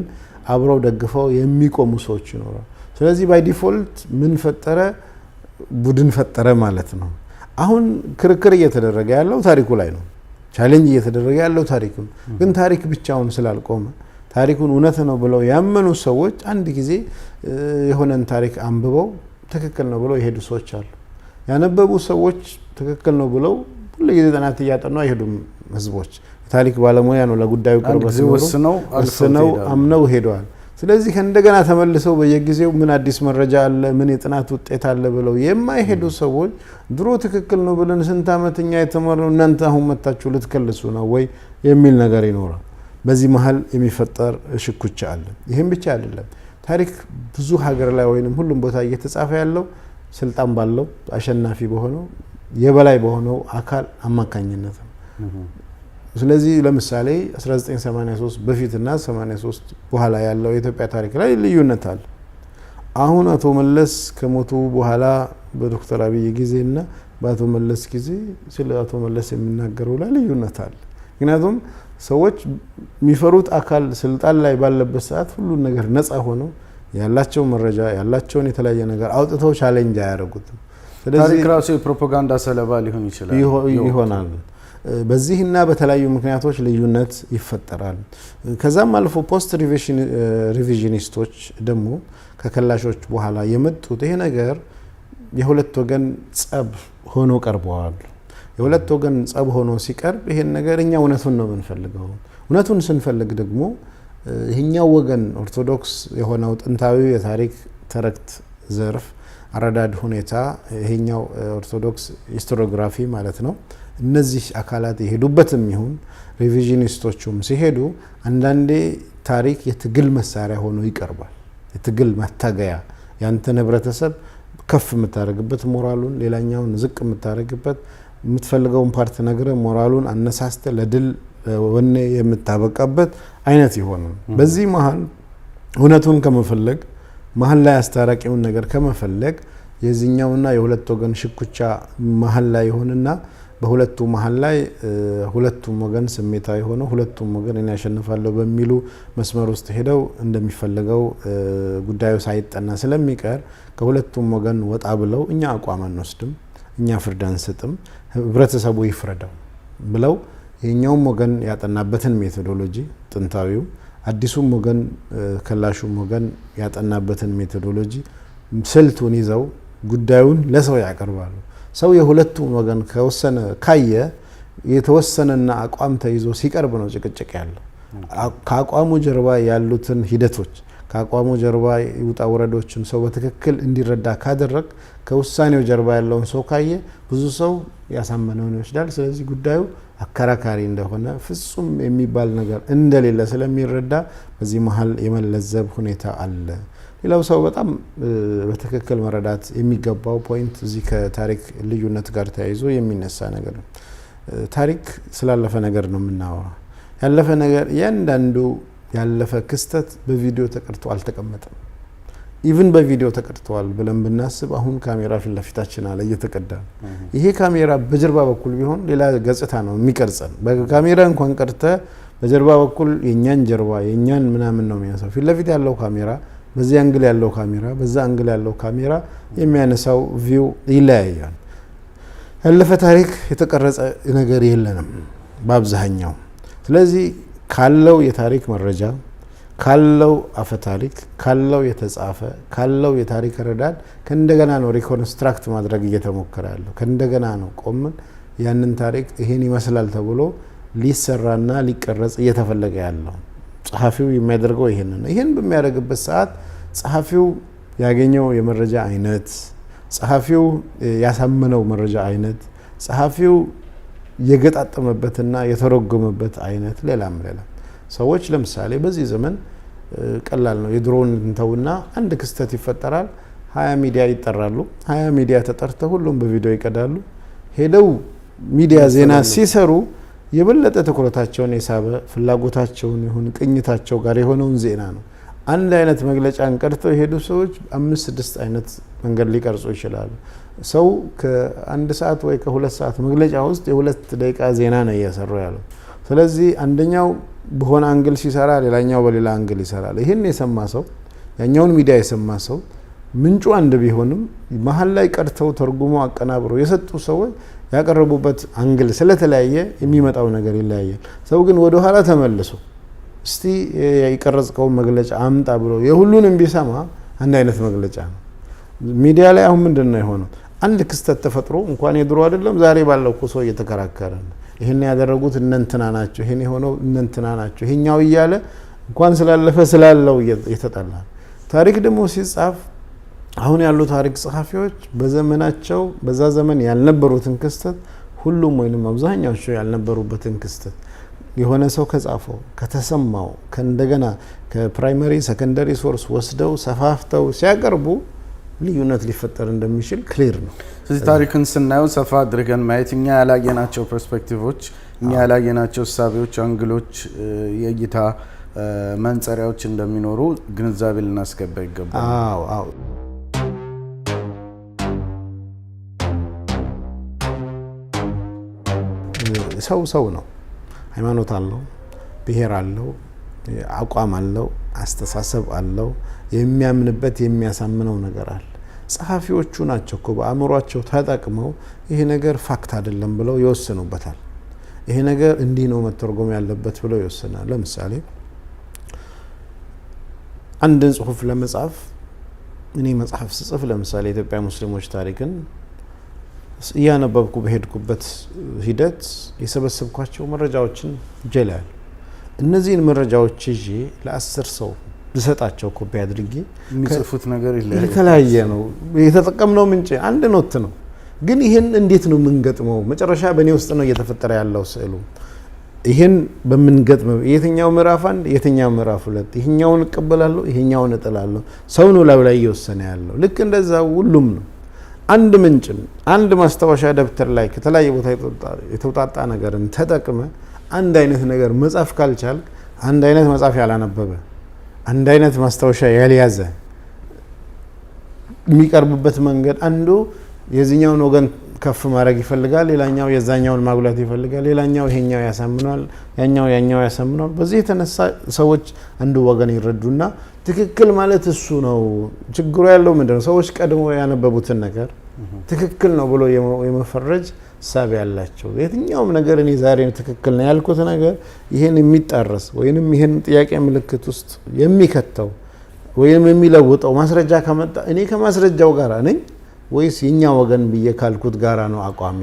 አብረው ደግፈው የሚቆሙ ሰዎች ይኖራሉ። ስለዚህ ባይ ዲፎልት ምን ፈጠረ? ቡድን ፈጠረ ማለት ነው። አሁን ክርክር እየተደረገ ያለው ታሪኩ ላይ ነው። ቻሌንጅ እየተደረገ ያለው ታሪኩ ነው። ግን ታሪክ ብቻውን ስላልቆመ ታሪኩን እውነት ነው ብለው ያመኑ ሰዎች አንድ ጊዜ የሆነን ታሪክ አንብበው ትክክል ነው ብለው የሄዱ ሰዎች አሉ። ያነበቡ ሰዎች ትክክል ነው ብለው ሁሉ ጊዜ ጥናት እያጠኑ አይሄዱም። ህዝቦች የታሪክ ባለሙያ ነው ለጉዳዩ ቅርበት ወስነው አምነው ሄደዋል። ስለዚህ እንደገና ተመልሰው በየጊዜው ምን አዲስ መረጃ አለ፣ ምን የጥናት ውጤት አለ ብለው የማይሄዱ ሰዎች ድሮ ትክክል ነው ብለን ስንት ዓመትኛ የተመረው እናንተ አሁን መጣችሁ ልትከልሱ ነው ወይ የሚል ነገር ይኖራል። በዚህ መሀል የሚፈጠር ሽኩቻ አለ። ይህም ብቻ አይደለም። ታሪክ ብዙ ሀገር ላይ ወይንም ሁሉም ቦታ እየተጻፈ ያለው ስልጣን ባለው አሸናፊ በሆነው የበላይ በሆነው አካል አማካኝነት ነው። ስለዚህ ለምሳሌ 1983 በፊትና 83 በኋላ ያለው የኢትዮጵያ ታሪክ ላይ ልዩነት አለ። አሁን አቶ መለስ ከሞቱ በኋላ በዶክተር አብይ ጊዜና በአቶ መለስ ጊዜ ስለ አቶ መለስ የሚናገረው ላይ ልዩነት አለ። ምክንያቱም ሰዎች የሚፈሩት አካል ስልጣን ላይ ባለበት ሰዓት ሁሉን ነገር ነፃ ሆነው ያላቸው መረጃ ያላቸውን የተለያየ ነገር አውጥተው ቻሌንጅ አያደርጉትም። ታሪክ ራሱ የፕሮፓጋንዳ ሰለባ ሊሆን ይሆናል። በዚህና በተለያዩ ምክንያቶች ልዩነት ይፈጠራል። ከዛም አልፎ ፖስት ሪቪዥኒስቶች ደግሞ ከከላሾች በኋላ የመጡት ይሄ ነገር የሁለት ወገን ጸብ ሆኖ ቀርበዋል። የሁለት ወገን ጸብ ሆኖ ሲቀርብ ይሄን ነገር እኛ እውነቱን ነው የምንፈልገው። እውነቱን ስንፈልግ ደግሞ ይሄኛው ወገን ኦርቶዶክስ የሆነው ጥንታዊ የታሪክ ተረክት ዘርፍ አረዳድ ሁኔታ ይሄኛው ኦርቶዶክስ ሂስቶሪዮግራፊ ማለት ነው። እነዚህ አካላት የሄዱበትም ይሁን ሪቪዥኒስቶቹም ሲሄዱ አንዳንዴ ታሪክ የትግል መሳሪያ ሆኖ ይቀርባል። የትግል ማታገያ ያንተን ህብረተሰብ ከፍ የምታደርግበት ሞራሉን፣ ሌላኛውን ዝቅ የምታደርግበት የምትፈልገውን ፓርት ነግረ ሞራሉን አነሳስተ ለድል ወኔ የምታበቃበት አይነት ይሆናል። በዚህ መሀል እውነቱን ከመፈለግ መሀል ላይ አስታራቂውን ነገር ከመፈለግ የዚህኛውና የሁለት ወገን ሽኩቻ መሀል ላይ ይሆንና በሁለቱ መሀል ላይ ሁለቱም ወገን ስሜታዊ ሆነው ሁለቱም ወገን እኔ ያሸንፋለሁ በሚሉ መስመር ውስጥ ሄደው እንደሚፈልገው ጉዳዩ ሳይጠና ስለሚቀር ከሁለቱም ወገን ወጣ ብለው እኛ አቋም አንወስድም፣ እኛ ፍርድ አንሰጥም፣ ህብረተሰቡ ይፍረደው ብለው የኛውም ወገን ያጠናበትን ሜቶዶሎጂ ጥንታዊው አዲሱም ወገን ከላሹም ወገን ያጠናበትን ሜቶዶሎጂ ስልቱን ይዘው ጉዳዩን ለሰው ያቀርባሉ። ሰው የሁለቱም ወገን ከወሰነ ካየ የተወሰነና አቋም ተይዞ ሲቀርብ ነው ጭቅጭቅ ያለው። ከአቋሙ ጀርባ ያሉትን ሂደቶች ከአቋሙ ጀርባ ውጣ ውረዶችን ሰው በትክክል እንዲረዳ ካደረግ ከውሳኔው ጀርባ ያለውን ሰው ካየ ብዙ ሰው ያሳመነውን ይወስዳል። ስለዚህ ጉዳዩ አከራካሪ እንደሆነ ፍጹም የሚባል ነገር እንደሌለ ስለሚረዳ በዚህ መሀል የመለዘብ ሁኔታ አለ። ሌላው ሰው በጣም በትክክል መረዳት የሚገባው ፖይንት እዚህ ከታሪክ ልዩነት ጋር ተያይዞ የሚነሳ ነገር ነው። ታሪክ ስላለፈ ነገር ነው የምናወራው። ያለፈ ነገር እያንዳንዱ ያለፈ ክስተት በቪዲዮ ተቀርቶ አልተቀመጠም። ኢቭን በቪዲዮ ተቀርተዋል ብለን ብናስብ አሁን ካሜራ ፊት ለፊታችን አለ እየተቀዳ። ይሄ ካሜራ በጀርባ በኩል ቢሆን ሌላ ገጽታ ነው የሚቀርጸን። በካሜራ እንኳን ቀርተ በጀርባ በኩል የኛን ጀርባ የኛን ምናምን ነው የሚያሳው። ፊት ለፊት ያለው ካሜራ በዚህ አንግል ያለው ካሜራ በዛ አንግል ያለው ካሜራ የሚያነሳው ቪው ይለያያል። ያለፈ ታሪክ የተቀረጸ ነገር የለንም በአብዛኛው። ስለዚህ ካለው የታሪክ መረጃ ካለው አፈ ታሪክ ካለው የተጻፈ ካለው የታሪክ ረዳድ ከእንደገና ነው ሪኮንስትራክት ማድረግ እየተሞከረ ያለው። ከእንደገና ነው ቆምን ያንን ታሪክ ይሄን ይመስላል ተብሎ ሊሰራና ሊቀረጽ እየተፈለገ ያለው። ጸሐፊው የሚያደርገው ይሄን ነው። ይሄን በሚያደርግበት ሰዓት ጸሐፊው ያገኘው የመረጃ አይነት፣ ጸሐፊው ያሳመነው መረጃ አይነት፣ ጸሐፊው የገጣጠመበትና የተረጎመበት አይነት ሌላም ሰዎች ለምሳሌ በዚህ ዘመን ቀላል ነው። የድሮውን እንተውና አንድ ክስተት ይፈጠራል፣ 20 ሚዲያ ይጠራሉ። 20 ሚዲያ ተጠርተው ሁሉም በቪዲዮ ይቀዳሉ። ሄደው ሚዲያ ዜና ሲሰሩ የበለጠ ትኩረታቸውን የሳበ ፍላጎታቸውን ይሁን ቅኝታቸው ጋር የሆነውን ዜና ነው። አንድ አይነት መግለጫን ቀርተው የሄዱ ሰዎች 5-6 አይነት መንገድ ሊቀርጹ ይችላሉ። ሰው ከ1 ሰዓት ወይ ከ2 ሰዓት መግለጫ ውስጥ የ2 ደቂቃ ዜና ነው እየሰሩ ያለው። ስለዚህ አንደኛው በሆነ አንግል ሲሰራ ሌላኛው በሌላ አንግል ይሰራል። ይህን የሰማ ሰው ያኛውን ሚዲያ የሰማ ሰው ምንጩ አንድ ቢሆንም መሀል ላይ ቀርተው ተርጉሞ አቀናብሮ የሰጡ ሰዎች ያቀረቡበት አንግል ስለተለያየ የሚመጣው ነገር ይለያያል። ሰው ግን ወደ ኋላ ተመልሶ እስቲ የቀረጽከውን መግለጫ አምጣ ብሎ የሁሉንም ቢሰማ አንድ አይነት መግለጫ ነው። ሚዲያ ላይ አሁን ምንድነው የሆነው? አንድ ክስተት ተፈጥሮ እንኳን የድሮ አይደለም ዛሬ ባለው እኮ ሰው እየተከራከረ ነው። ይሄን ያደረጉት እነንትና ናቸው፣ ይሄን የሆነው እነንትና ናቸው፣ ይሄኛው እያለ እንኳን ስላለፈ ስላለው እየተጣላ። ታሪክ ደግሞ ሲጻፍ አሁን ያሉ ታሪክ ጸሐፊዎች በዘመናቸው በዛ ዘመን ያልነበሩትን ክስተት ሁሉም ወይንም አብዛኛዎቹ ያልነበሩበትን ክስተት የሆነ ሰው ከጻፈው ከተሰማው ከእንደገና ከፕራይመሪ ሰከንደሪ ሶርስ ወስደው ሰፋፍተው ሲያቀርቡ ልዩነት ሊፈጠር እንደሚችል ክሊር ነው። ስለዚህ ታሪክን ስናየው ሰፋ አድርገን ማየት እኛ ያላየናቸው ፐርስፔክቲቮች፣ እኛ ያላየናቸው እሳቤዎች፣ አንግሎች፣ የእይታ መንጸሪያዎች እንደሚኖሩ ግንዛቤ ልናስገባ ይገባል። አዎ ሰው ነው። ሃይማኖት አለው፣ ብሔር አለው፣ አቋም አለው፣ አስተሳሰብ አለው፣ የሚያምንበት የሚያሳምነው ነገር አለ። ጸሐፊዎቹ ናቸው እኮ በአእምሯቸው ተጠቅመው ይሄ ነገር ፋክት አይደለም ብለው ይወስኑበታል። ይሄ ነገር እንዲህ ነው መተርጎም ያለበት ብለው ይወስናል። ለምሳሌ አንድን ጽሁፍ ለመጻፍ እኔ መጽሐፍ ስጽፍ ለምሳሌ የኢትዮጵያ ሙስሊሞች ታሪክን እያነበብኩ በሄድኩበት ሂደት የሰበሰብኳቸው መረጃዎችን ጀላል እነዚህን መረጃዎች ይዤ ለ10 ሰው ልሰጣቸው ኮፒ አድርጌ የሚጽፉት ነገር የተለያየ ነው። የተጠቀምነው ምንጭ አንድ ኖት ነው፣ ግን ይሄን እንዴት ነው የምንገጥመው? መጨረሻ በእኔ ውስጥ ነው እየተፈጠረ ያለው ስዕሉ። ይሄን በምንገጥመው የትኛው ምዕራፍ 1 የትኛው ምዕራፍ 2 ይሄኛውን እቀበላለሁ ይሄኛውን እጥላለሁ። ሰው ነው ላይ እየወሰነ ያለው። ልክ እንደዛ ሁሉም ነው። አንድ ምንጭን አንድ ማስታወሻ ደብተር ላይ ከተለያየ ቦታ የተውጣጣ ነገርን ተጠቅመ አንድ አይነት ነገር መጻፍ ካልቻል አንድ አይነት መጻፍ ያላነበበ አንድ አይነት ማስታወሻ ያልያዘ የሚቀርብበት መንገድ አንዱ የዚህኛውን ወገን ከፍ ማድረግ ይፈልጋል፣ ሌላኛው የዛኛውን ማጉላት ይፈልጋል፣ ሌላኛው ይሄኛው ያሳምናል፣ ያኛው ያሳምናል። በዚህ የተነሳ ሰዎች አንዱ ወገን ይረዱና ትክክል ማለት እሱ ነው። ችግሩ ያለው ምንድነው? ሰዎች ቀድሞ ያነበቡትን ነገር ትክክል ነው ብሎ የመፈረጅ ሳቢ ያላቸው። የትኛውም ነገር እኔ ዛሬ ትክክል ነው ያልኩት ነገር ይሄን የሚጣረስ ወይንም ይሄን ጥያቄ ምልክት ውስጥ የሚከተው ወይንም የሚለውጠው ማስረጃ ከመጣ እኔ ከማስረጃው ጋር ነኝ ወይስ የኛ ወገን ብዬ ካልኩት ጋራ ነው አቋሜ?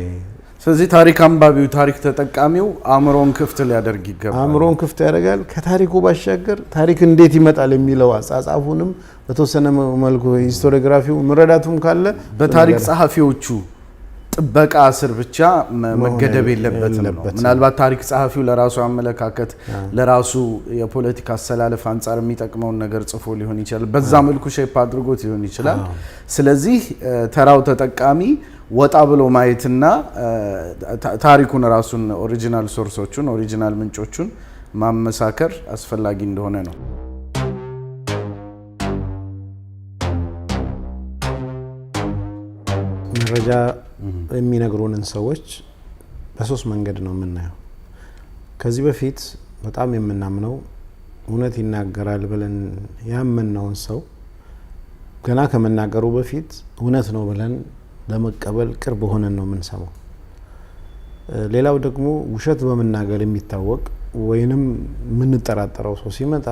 ስለዚህ ታሪክ አንባቢው ታሪክ ተጠቃሚው አእምሮን ክፍት ሊያደርግ ይገባል። አእምሮን ክፍት ያደርጋል። ከታሪኩ ባሻገር ታሪክ እንዴት ይመጣል የሚለው አጻጻፉንም በተወሰነ መልኩ ሂስቶሪዮግራፊው መረዳቱም ካለ በታሪክ ጸሐፊዎቹ ጥበቃ ስር ብቻ መገደብ የለበትም ነው። ምናልባት ታሪክ ጸሐፊው ለራሱ አመለካከት ለራሱ የፖለቲካ አሰላለፍ አንጻር የሚጠቅመውን ነገር ጽፎ ሊሆን ይችላል። በዛ መልኩ ሼፕ አድርጎት ሊሆን ይችላል። ስለዚህ ተራው ተጠቃሚ ወጣ ብሎ ማየትና ታሪኩን ራሱን ኦሪጂናል ሶርሶቹን ኦሪጂናል ምንጮቹን ማመሳከር አስፈላጊ እንደሆነ ነው። መረጃ የሚነግሩንን ሰዎች በሶስት መንገድ ነው የምናየው። ከዚህ በፊት በጣም የምናምነው እውነት ይናገራል ብለን ያመንነውን ሰው ገና ከመናገሩ በፊት እውነት ነው ብለን ለመቀበል ቅርብ ሆነን ነው የምንሰማው። ሌላው ደግሞ ውሸት በመናገር የሚታወቅ ወይንም የምንጠራጠረው ሰው ሲመጣ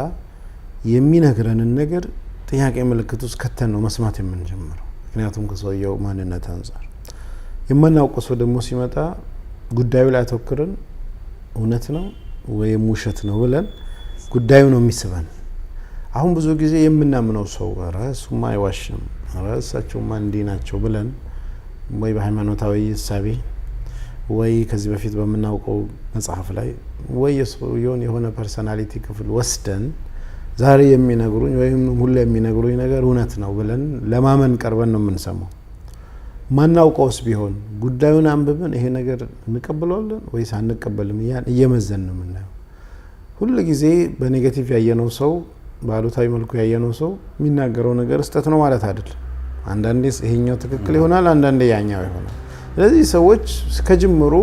የሚነግረንን ነገር ጥያቄ ምልክት ውስጥ ከተን ነው መስማት የምንጀምረው። ምክንያቱም ከሰውየው ማንነት አንጻር የማናውቀው ሰው ደግሞ ሲመጣ ጉዳዩ ላይ አተኩረን እውነት ነው ወይም ውሸት ነው ብለን ጉዳዩ ነው የሚስበን። አሁን ብዙ ጊዜ የምናምነው ሰው ኧረ እሱማ አይዋሽም፣ ኧረ እሳቸውማ እንዲህ ናቸው ብለን ወይ በሃይማኖታዊ እሳቤ ወይ ከዚህ በፊት በምናውቀው መጽሐፍ ላይ ወይ የሰውየውን የሆነ ፐርሰናሊቲ ክፍል ወስደን ዛሬ የሚነግሩኝ ወይም ሁሉ የሚነግሩኝ ነገር እውነት ነው ብለን ለማመን ቀርበን ነው የምንሰማው። ማናውቀውስ ቢሆን ጉዳዩን አንብበን ይሄ ነገር እንቀበለዋለን ወይስ አንቀበልም እየመዘን ነው የምናየው። ሁሉ ጊዜ በኔጌቲቭ ያየነው ሰው ባሉታዊ መልኩ ያየነው ሰው የሚናገረው ነገር ስህተት ነው ማለት አይደለም። አንዳንዴ ይሄኛው ትክክል ይሆናል፣ አንዳንዴ ያኛው ይሆናል። ስለዚህ ሰዎች ከጅምሩ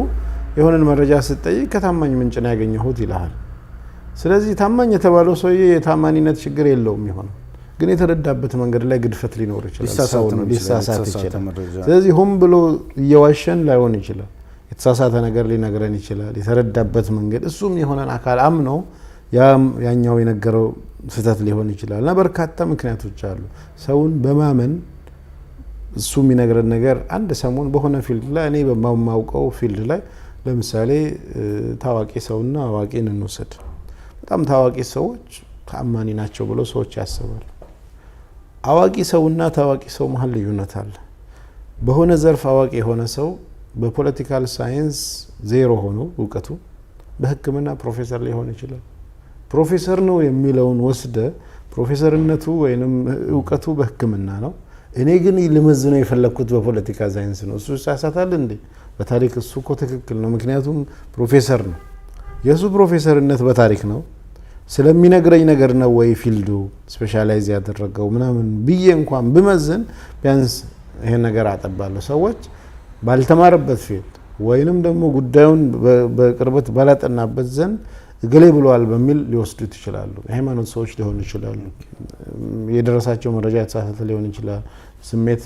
የሆነን መረጃ ስትጠይቅ ከታማኝ ምንጭ ነው ያገኘሁት ይልሃል። ስለዚህ ታማኝ የተባለው ሰውዬ የታማኝነት ችግር የለውም ይሆናል፣ ግን የተረዳበት መንገድ ላይ ግድፈት ሊኖር ይችላል። ሰው ነው ሊሳሳት ይችላል። ስለዚህ ሆን ብሎ እየዋሸን ላይሆን ይችላል። የተሳሳተ ነገር ሊነግረን ይችላል። የተረዳበት መንገድ እሱም የሆነን አካል አምነው ያኛው የነገረው ስህተት ሊሆን ይችላል እና በርካታ ምክንያቶች አሉ። ሰውን በማመን እሱ የሚነግረን ነገር አንድ ሰሞን በሆነ ፊልድ ላይ እኔ በማውቀው ፊልድ ላይ ለምሳሌ ታዋቂ ሰውና አዋቂን እንውሰድ። በጣም ታዋቂ ሰዎች ተአማኒ ናቸው ብለው ሰዎች ያስባሉ። አዋቂ ሰውና ታዋቂ ሰው መሀል ልዩነት አለ። በሆነ ዘርፍ አዋቂ የሆነ ሰው በፖለቲካል ሳይንስ ዜሮ ሆኖ እውቀቱ በሕክምና ፕሮፌሰር ሊሆን ይችላል። ፕሮፌሰር ነው የሚለውን ወስደ ፕሮፌሰርነቱ ወይንም እውቀቱ በሕክምና ነው፣ እኔ ግን ልመዝነው የፈለኩት በፖለቲካ ሳይንስ ነው። እሱ ይሳሳታል እንዴ? በታሪክ እሱ እኮ ትክክል ነው፣ ምክንያቱም ፕሮፌሰር ነው። የእሱ ፕሮፌሰርነት በታሪክ ነው ስለሚነግረኝ ነገር ነው ወይ ፊልዱ ስፔሻላይዝ ያደረገው ምናምን ብዬ እንኳን ብመዝን ቢያንስ ይሄን ነገር አጠባለሁ። ሰዎች ባልተማረበት ፊልድ ወይንም ደግሞ ጉዳዩን በቅርበት ባላጠናበት ዘንድ እገሌ ብለዋል በሚል ሊወስዱት ይችላሉ። የሃይማኖት ሰዎች ሊሆኑ ይችላሉ። የደረሳቸው መረጃ የተሳሳተ ሊሆን ይችላል። ስሜት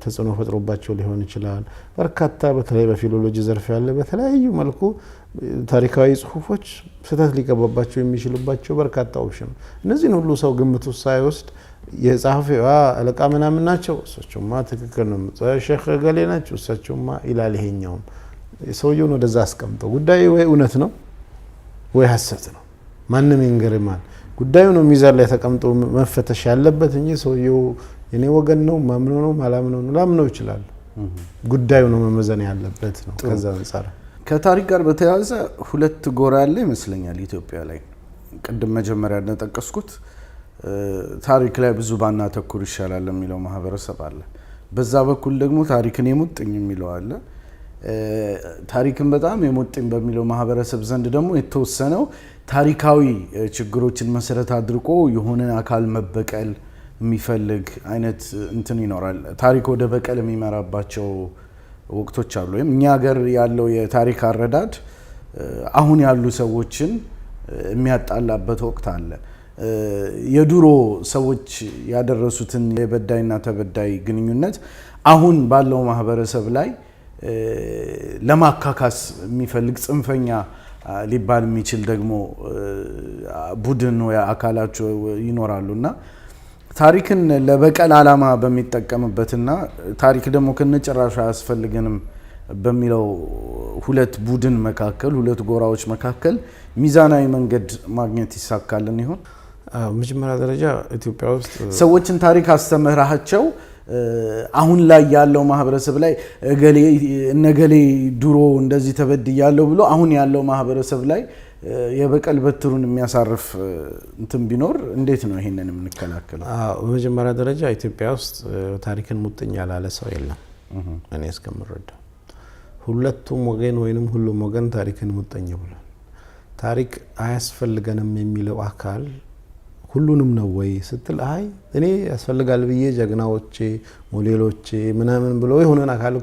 ተጽዕኖ ፈጥሮባቸው ሊሆን ይችላል። በርካታ በተለይ በፊሎሎጂ ዘርፍ ያለ በተለያዩ መልኩ ታሪካዊ ጽሁፎች ስህተት ሊገባባቸው የሚችሉባቸው በርካታ ኦፕሽን። እነዚህን ሁሉ ሰው ግምት ውስጥ ሳይወስድ የጸሐፊዋ አለቃ ምናምን ናቸው እሳቸውማ ትክክል ነው፣ ሼክ ገሌ ናቸው እሳቸውማ ይላል። ይሄኛውም ሰውየውን ወደዛ አስቀምጠው ጉዳዩ ወይ እውነት ነው ወይ ሐሰት ነው፣ ማንም ይንገርማል። ጉዳዩ ነው ሚዛን ላይ ተቀምጦ መፈተሽ ያለበት እንጂ ሰውየው የኔ ወገን ነው ማምነው ነው ማላምነው ነው ላምነው ይችላል። ጉዳዩ ነው መመዘን ያለበት ነው። ከዛ አንፃር ከታሪክ ጋር በተያያዘ ሁለት ጎራ ያለ ይመስለኛል ኢትዮጵያ ላይ። ቅድም መጀመሪያ እንደጠቀስኩት ታሪክ ላይ ብዙ ባናተኩር ይሻላል የሚለው ማህበረሰብ አለ። በዛ በኩል ደግሞ ታሪክን የሙጥኝ የሚለው አለ። ታሪክን በጣም የሙጥኝ በሚለው ማህበረሰብ ዘንድ ደግሞ የተወሰነው ታሪካዊ ችግሮችን መሰረት አድርጎ የሆነ አካል መበቀል የሚፈልግ አይነት እንትን ይኖራል። ታሪክ ወደ በቀል የሚመራባቸው ወቅቶች አሉ። ወይም እኛ ሀገር ያለው የታሪክ አረዳድ አሁን ያሉ ሰዎችን የሚያጣላበት ወቅት አለ። የድሮ ሰዎች ያደረሱትን የበዳይና ተበዳይ ግንኙነት አሁን ባለው ማህበረሰብ ላይ ለማካካስ የሚፈልግ ጽንፈኛ ሊባል የሚችል ደግሞ ቡድን ወይ አካላቸው ይኖራሉና ታሪክን ለበቀል ዓላማ በሚጠቀምበትና ታሪክ ደግሞ ከነጭራሹ አያስፈልገንም በሚለው ሁለት ቡድን መካከል ሁለት ጎራዎች መካከል ሚዛናዊ መንገድ ማግኘት ይሳካልን ይሆን? መጀመሪያ ደረጃ ኢትዮጵያ ውስጥ ሰዎችን ታሪክ አስተምራቸው አሁን ላይ ያለው ማህበረሰብ ላይ እነገሌ ድሮ እንደዚህ ተበድያለሁ ብሎ አሁን ያለው ማህበረሰብ ላይ የበቀል በትሩን የሚያሳርፍ እንትን ቢኖር እንዴት ነው ይሄንን የምንከላከለው? በመጀመሪያ ደረጃ ኢትዮጵያ ውስጥ ታሪክን ሙጥኝ ያላለ ሰው የለም እኔ እስከምረዳው። ሁለቱም ወገን ወይንም ሁሉም ወገን ታሪክን ሙጥኝ ብሏል። ታሪክ አያስፈልገንም የሚለው አካል ሁሉንም ነው ወይ ስትል አይ እኔ ያስፈልጋል ብዬ ጀግናዎቼ ሞዴሎቼ ምናምን ብሎ የሆነን አካል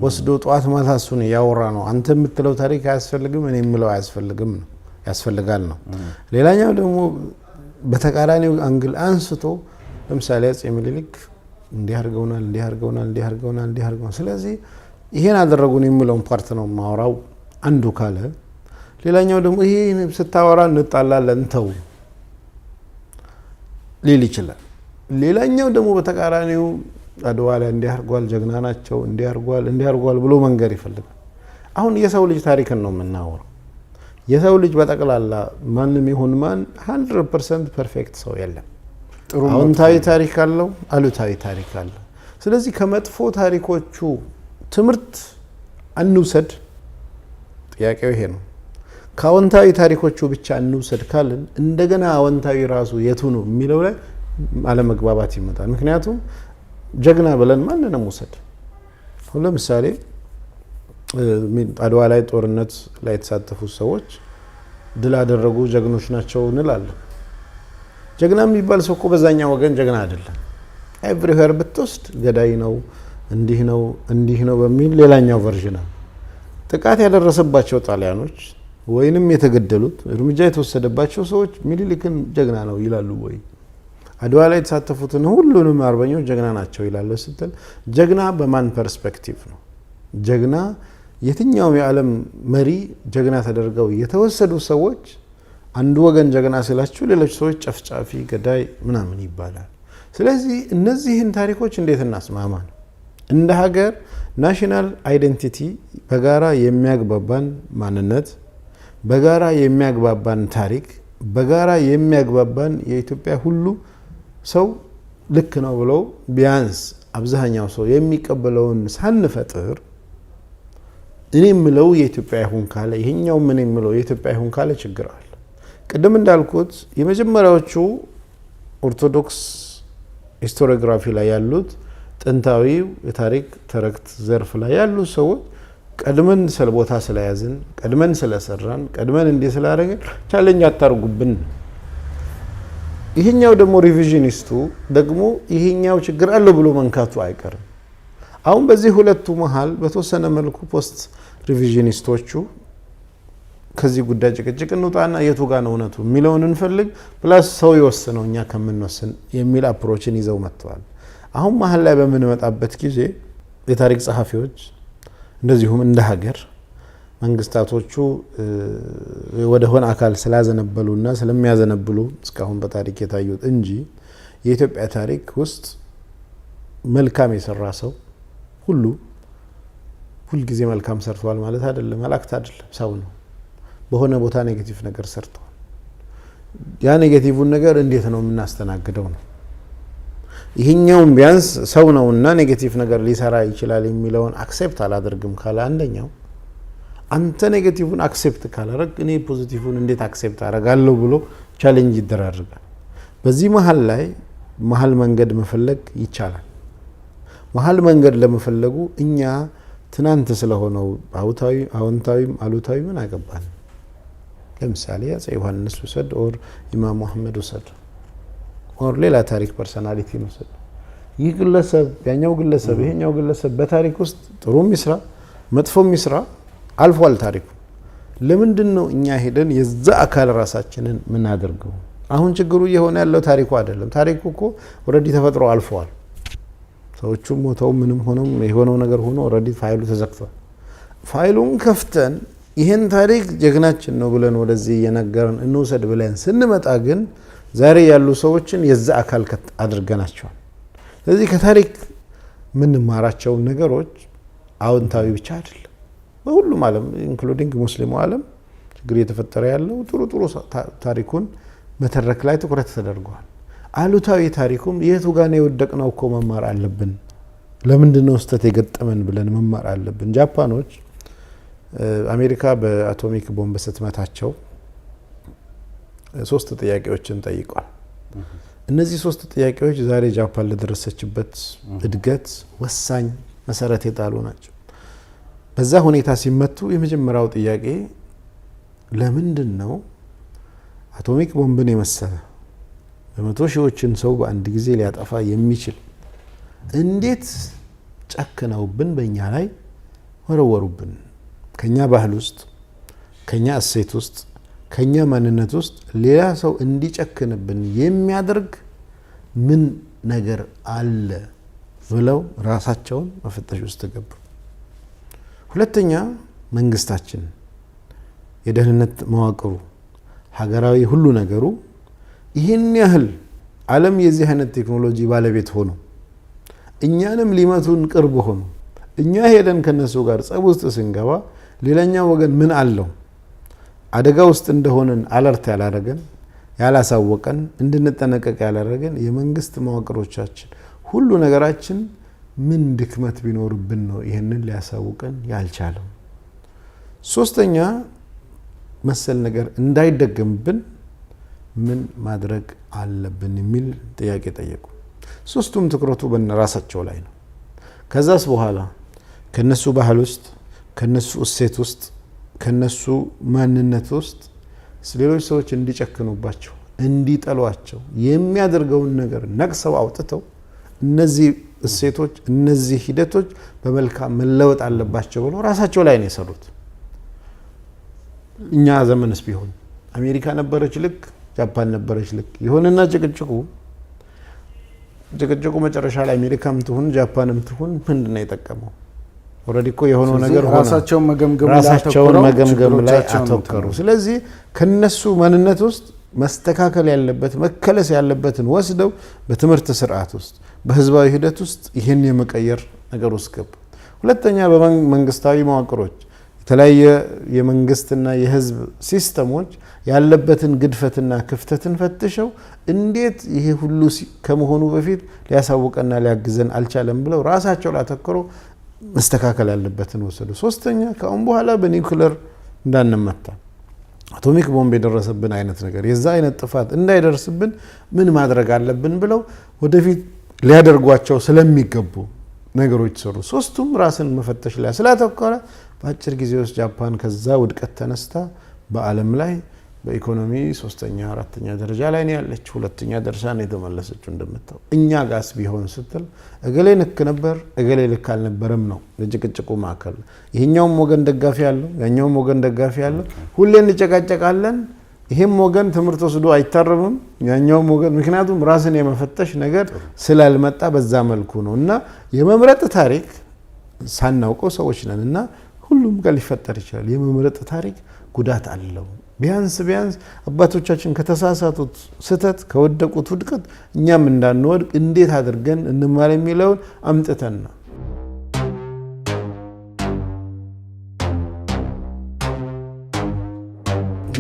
ወስዶ ጧት ማታ እሱን ያወራ ነው። አንተ የምትለው ታሪክ አያስፈልግም እኔ የምለው አያስፈልግም ነው፣ ያስፈልጋል ነው። ሌላኛው ደግሞ በተቃራኒው አንግል አንስቶ ለምሳሌ አፄ ምኒልክ እንዲያርገውናል ስለዚህ ይሄን አደረጉን የሚለውን ፓርት ነው ማወራው አንዱ ካለ፣ ሌላኛው ደግሞ ይሄን ስታወራ እንጣላለን ተው ሊል ይችላል። ሌላኛው ደግሞ በተቃራኒው አድዋ ላይ እንዲያርጓል ጀግና ናቸው እንዲያርጓል ብሎ መንገር ይፈልጋል። አሁን የሰው ልጅ ታሪክን ነው የምናወራው። የሰው ልጅ በጠቅላላ ማንም ይሁን ማን 100% ፐርፌክት ሰው የለም። አዎንታዊ ታሪክ አለው፣ አሉታዊ ታሪክ አለው። ስለዚህ ከመጥፎ ታሪኮቹ ትምህርት አንውሰድ፣ ጥያቄው ይሄ ነው። ከአዎንታዊ ታሪኮቹ ብቻ እንውሰድ ካልን እንደገና አዎንታዊ ራሱ የቱ ነው የሚለው ላይ አለመግባባት ይመጣል። ምክንያቱም ጀግና ብለን ማንንም ውሰድ ለምሳሌ አድዋ ላይ ጦርነት ላይ የተሳተፉ ሰዎች ድል ያደረጉ ጀግኖች ናቸው እንላለን። ጀግና የሚባል ሰው እኮ በዛኛው ወገን ጀግና አይደለም። ኤቭሪዌር ብትወስድ ገዳይ ነው፣ እንዲህ ነው እንዲህ ነው በሚል ሌላኛው ቨርዥን አለ። ጥቃት ያደረሰባቸው ጣሊያኖች ወይንም የተገደሉት እርምጃ የተወሰደባቸው ሰዎች ሚኒሊክን ጀግና ነው ይላሉ ወይ? አድዋ ላይ የተሳተፉትን ሁሉንም አርበኞች ጀግና ናቸው ይላሉ ስትል ጀግና በማን ፐርስፔክቲቭ ነው? ጀግና የትኛውም የዓለም መሪ ጀግና ተደርገው የተወሰዱ ሰዎች አንዱ ወገን ጀግና ስላችሁ ሌሎች ሰዎች ጨፍጫፊ፣ ገዳይ ምናምን ይባላል። ስለዚህ እነዚህን ታሪኮች እንዴት እናስማማ ነው? እንደ ሀገር ናሽናል አይደንቲቲ በጋራ የሚያግባባን ማንነት፣ በጋራ የሚያግባባን ታሪክ፣ በጋራ የሚያግባባን የኢትዮጵያ ሁሉ ሰው ልክ ነው ብለው ቢያንስ አብዛኛው ሰው የሚቀበለውን ሳንፈጥር እኔ የምለው የኢትዮጵያ ይሁን ካለ ይሄኛው ምን የምለው የኢትዮጵያ ይሁን ካለ ችግር አለ። ቅድም እንዳልኩት የመጀመሪያዎቹ ኦርቶዶክስ ሂስቶሪዮግራፊ ላይ ያሉት ጥንታዊው የታሪክ ተረክት ዘርፍ ላይ ያሉ ሰዎች ቀድመን ስለ ቦታ ስለያዝን፣ ቀድመን ስለሰራን፣ ቀድመን እንዲህ ስላደረግን ቻሌንጅ አታርጉብን። ይሄኛው ደግሞ ሪቪዥኒስቱ ደግሞ ይሄኛው ችግር አለ ብሎ መንካቱ አይቀርም። አሁን በዚህ ሁለቱ መሃል በተወሰነ መልኩ ፖስት ሪቪዥኒስቶቹ ከዚህ ጉዳይ ጭቅጭቅ እንውጣና የቱ ጋር ነው እውነቱ የሚለውን እንፈልግ፣ ፕላስ ሰው ይወስነው እኛ ከምንወስን የሚል አፕሮችን ይዘው መጥተዋል። አሁን መሀል ላይ በምንመጣበት ጊዜ የታሪክ ጸሐፊዎች እንደዚሁም እንደ ሀገር መንግስታቶቹ ወደ ሆነ አካል ስላዘነበሉና ስለሚያዘነብሉ እስካሁን በታሪክ የታዩት እንጂ የኢትዮጵያ ታሪክ ውስጥ መልካም የሰራ ሰው ሁሉ ሁልጊዜ መልካም ሰርተዋል ማለት አይደለም። መላእክት አይደለም፣ ሰው ነው። በሆነ ቦታ ኔጌቲቭ ነገር ሰርተዋል። ያ ኔጌቲቭን ነገር እንዴት ነው የምናስተናግደው ነው። ይሄኛውም ቢያንስ ሰው ነውና ኔጌቲቭ ነገር ሊሰራ ይችላል የሚለውን አክሴፕት አላደርግም ካለ አንደኛው፣ አንተ ኔጌቲቭን አክሴፕት ካላረግ እኔ ፖዚቲቭን እንዴት አክሴፕት አደርጋለሁ ብሎ ቻሌንጅ ይደራርጋል። በዚህ መሀል ላይ መሀል መንገድ መፈለግ ይቻላል። መሀል መንገድ ለመፈለጉ እኛ ትናንት ስለሆነው አዎንታዊም አሉታዊ ምን አገባን? ለምሳሌ አፄ ዮሐንስ ውሰድ፣ ኦር ኢማም መሐመድ ውሰድ፣ ኦር ሌላ ታሪክ ፐርሰናሊቲ ውሰድ። ይህ ግለሰብ ያኛው ግለሰብ ይሄኛው ግለሰብ በታሪክ ውስጥ ጥሩም ይስራ መጥፎም ይስራ አልፏል ታሪኩ። ለምንድን ነው እኛ ሄደን የዛ አካል ራሳችንን ምን አድርገው? አሁን ችግሩ እየሆነ ያለው ታሪኩ አይደለም። ታሪኩ እኮ ኦልሬዲ ተፈጥሮ አልፏል። ሰዎቹም ሞተው ምንም ሆነው የሆነው ነገር ሆኖ ኦልሬዲ ፋይሉ ተዘግቷል። ፋይሉን ከፍተን ይሄን ታሪክ ጀግናችን ነው ብለን ወደዚህ እየነገርን እንውሰድ ብለን ስንመጣ ግን ዛሬ ያሉ ሰዎችን የዛ አካል አድርገናቸዋል። ስለዚህ ከታሪክ የምንማራቸው ነገሮች አዎንታዊ ብቻ አይደለም። በሁሉም ዓለም ኢንክሉዲንግ ሙስሊሙ ዓለም ችግር እየተፈጠረ ያለው ጥሩ ታሪኩን መተረክ ላይ ትኩረት ተደርጓል። አሉታዊ ታሪኩም የቱ ጋር ነው የወደቅነው እኮ መማር አለብን። ለምንድን ነው ስህተት የገጠመን ብለን መማር አለብን። ጃፓኖች አሜሪካ በአቶሚክ ቦምብ ስትመታቸው 3 ጥያቄዎችን ጠይቋል። እነዚህ 3 ጥያቄዎች ዛሬ ጃፓን ለደረሰችበት እድገት ወሳኝ መሰረት የጣሉ ናቸው። በዛ ሁኔታ ሲመቱ የመጀመሪያው ጥያቄ ለምንድን ነው አቶሚክ ቦምብን የመሰለ በመቶ ሺዎችን ሰው በአንድ ጊዜ ሊያጠፋ የሚችል እንዴት ጨክነውብን በእኛ ላይ ወረወሩብን? ከኛ ባህል ውስጥ፣ ከኛ እሴት ውስጥ፣ ከኛ ማንነት ውስጥ ሌላ ሰው እንዲጨክንብን የሚያደርግ ምን ነገር አለ ብለው ራሳቸውን መፈተሽ ውስጥ ገቡ። ሁለተኛ መንግስታችን፣ የደህንነት መዋቅሩ፣ ሀገራዊ ሁሉ ነገሩ ይህን ያህል ዓለም የዚህ አይነት ቴክኖሎጂ ባለቤት ሆኖ እኛንም ሊመቱን ቅርብ ሆኖ እኛ ሄደን ከነሱ ጋር ጸብ ውስጥ ስንገባ ሌላኛው ወገን ምን አለው? አደጋ ውስጥ እንደሆነን አለርት ያላረገን ያላሳወቀን እንድንጠነቀቅ ያላረገን የመንግስት መዋቅሮቻችን ሁሉ ነገራችን ምን ድክመት ቢኖርብን ነው ይሄንን ሊያሳውቀን ያልቻለው? ሶስተኛ መሰል ነገር እንዳይደገምብን ምን ማድረግ አለብን የሚል ጥያቄ ጠየቁ። ሶስቱም ትኩረቱ በራሳቸው ላይ ነው። ከዛስ በኋላ ከነሱ ባህል ውስጥ ከነሱ እሴት ውስጥ ከነሱ ማንነት ውስጥ ሌሎች ሰዎች እንዲጨክኑባቸው እንዲጠሏቸው የሚያደርገውን ነገር ነቅሰው አውጥተው እነዚህ እሴቶች እነዚህ ሂደቶች በመልካም መለወጥ አለባቸው ብለው ራሳቸው ላይ ነው የሰሩት። እኛ ዘመንስ ቢሆን አሜሪካ ነበረች ልክ ጃፓን ነበረች ልክ ይሁንና ጭቅጭቁ መጨረሻ ላይ አሜሪካም ትሁን ጃፓንም ትሁን ምንድነው የጠቀመው? ኦሬዲ እኮ የሆነው ነገር ሆነ። ራሳቸውን መገምገም ላይ አተኮሩ። ስለዚህ ከነሱ ማንነት ውስጥ መስተካከል ያለበት መከለስ ያለበትን ወስደው በትምህርት ስርዓት ውስጥ በህዝባዊ ሂደት ውስጥ ይህን የመቀየር ነገር ውስጥ ገቡ። ሁለተኛ በመንግስታዊ መዋቅሮች የተለያየ የመንግስትና የህዝብ ሲስተሞች ያለበትን ግድፈትና ክፍተትን ፈትሸው እንዴት ይሄ ሁሉ ከመሆኑ በፊት ሊያሳውቀና ሊያግዘን አልቻለም ብለው ራሳቸው ላይ አተኮሩ መስተካከል ያለበትን ወሰዱ። ሶስተኛ ከአሁን በኋላ በኒውክሌር እንዳንመታ አቶሚክ ቦምብ የደረሰብን አይነት ነገር የዛ አይነት ጥፋት እንዳይደርስብን ምን ማድረግ አለብን ብለው ወደፊት ሊያደርጓቸው ስለሚገቡ ነገሮች ሰሩ። ሶስቱም ራስን መፈተሽ ላይ ስላተኮረ በአጭር ጊዜ ውስጥ ጃፓን ከዛ ውድቀት ተነስታ በዓለም ላይ በኢኮኖሚ 3ኛ 4ኛ ደረጃ ላይ ነው ያለችው። 2ኛ ደረጃ ነው የተመለሰችው። እንደምታው እኛ ጋስ ቢሆን ስትል እገሌ ልክ ነበር እገሌ ልክ አልነበረም ነው ለጭቅጭቁ ማከል። ይሄኛውም ወገን ደጋፊ ያለው ያኛውም ወገን ደጋፊ ያለው ሁሌ እንጨቃጨቃለን። ይሄም ወገን ትምህርት ወስዶ አይታረምም ያኛውም ወገን ምክንያቱም ራስን የመፈተሽ ነገር ስላልመጣ በዛ መልኩ ነው። እና የመምረጥ ታሪክ ሳናውቀው ሰዎች ነንና ሁሉም ጋር ሊፈጠር ይችላል። የመምረጥ ታሪክ ጉዳት አለው። ቢያንስ አባቶቻችን ከተሳሳቱት ስህተት ከወደቁት ውድቀት እኛም እንዳንወድቅ እንዴት አድርገን እንማር የሚለውን አምጥተና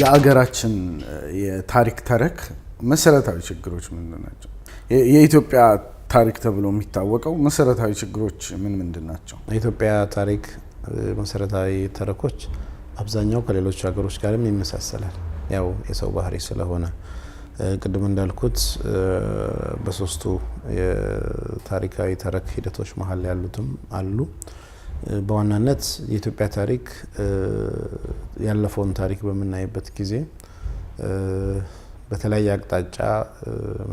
የአገራችን የታሪክ ተረክ መሰረታዊ ችግሮች ምንድን ናቸው? የኢትዮጵያ ታሪክ ተብሎ የሚታወቀው መሰረታዊ ችግሮች ምንድን ናቸው? የኢትዮጵያ ታሪክ መሰረታዊ ተረኮች አብዛኛው ከሌሎች ሀገሮች ጋርም ይመሳሰላል። ያው የሰው ባህሪ ስለሆነ ቅድም እንዳልኩት በሶስቱ የታሪካዊ ተረክ ሂደቶች መሀል ያሉትም አሉ። በዋናነት የኢትዮጵያ ታሪክ ያለፈውን ታሪክ በምናይበት ጊዜ በተለያየ አቅጣጫ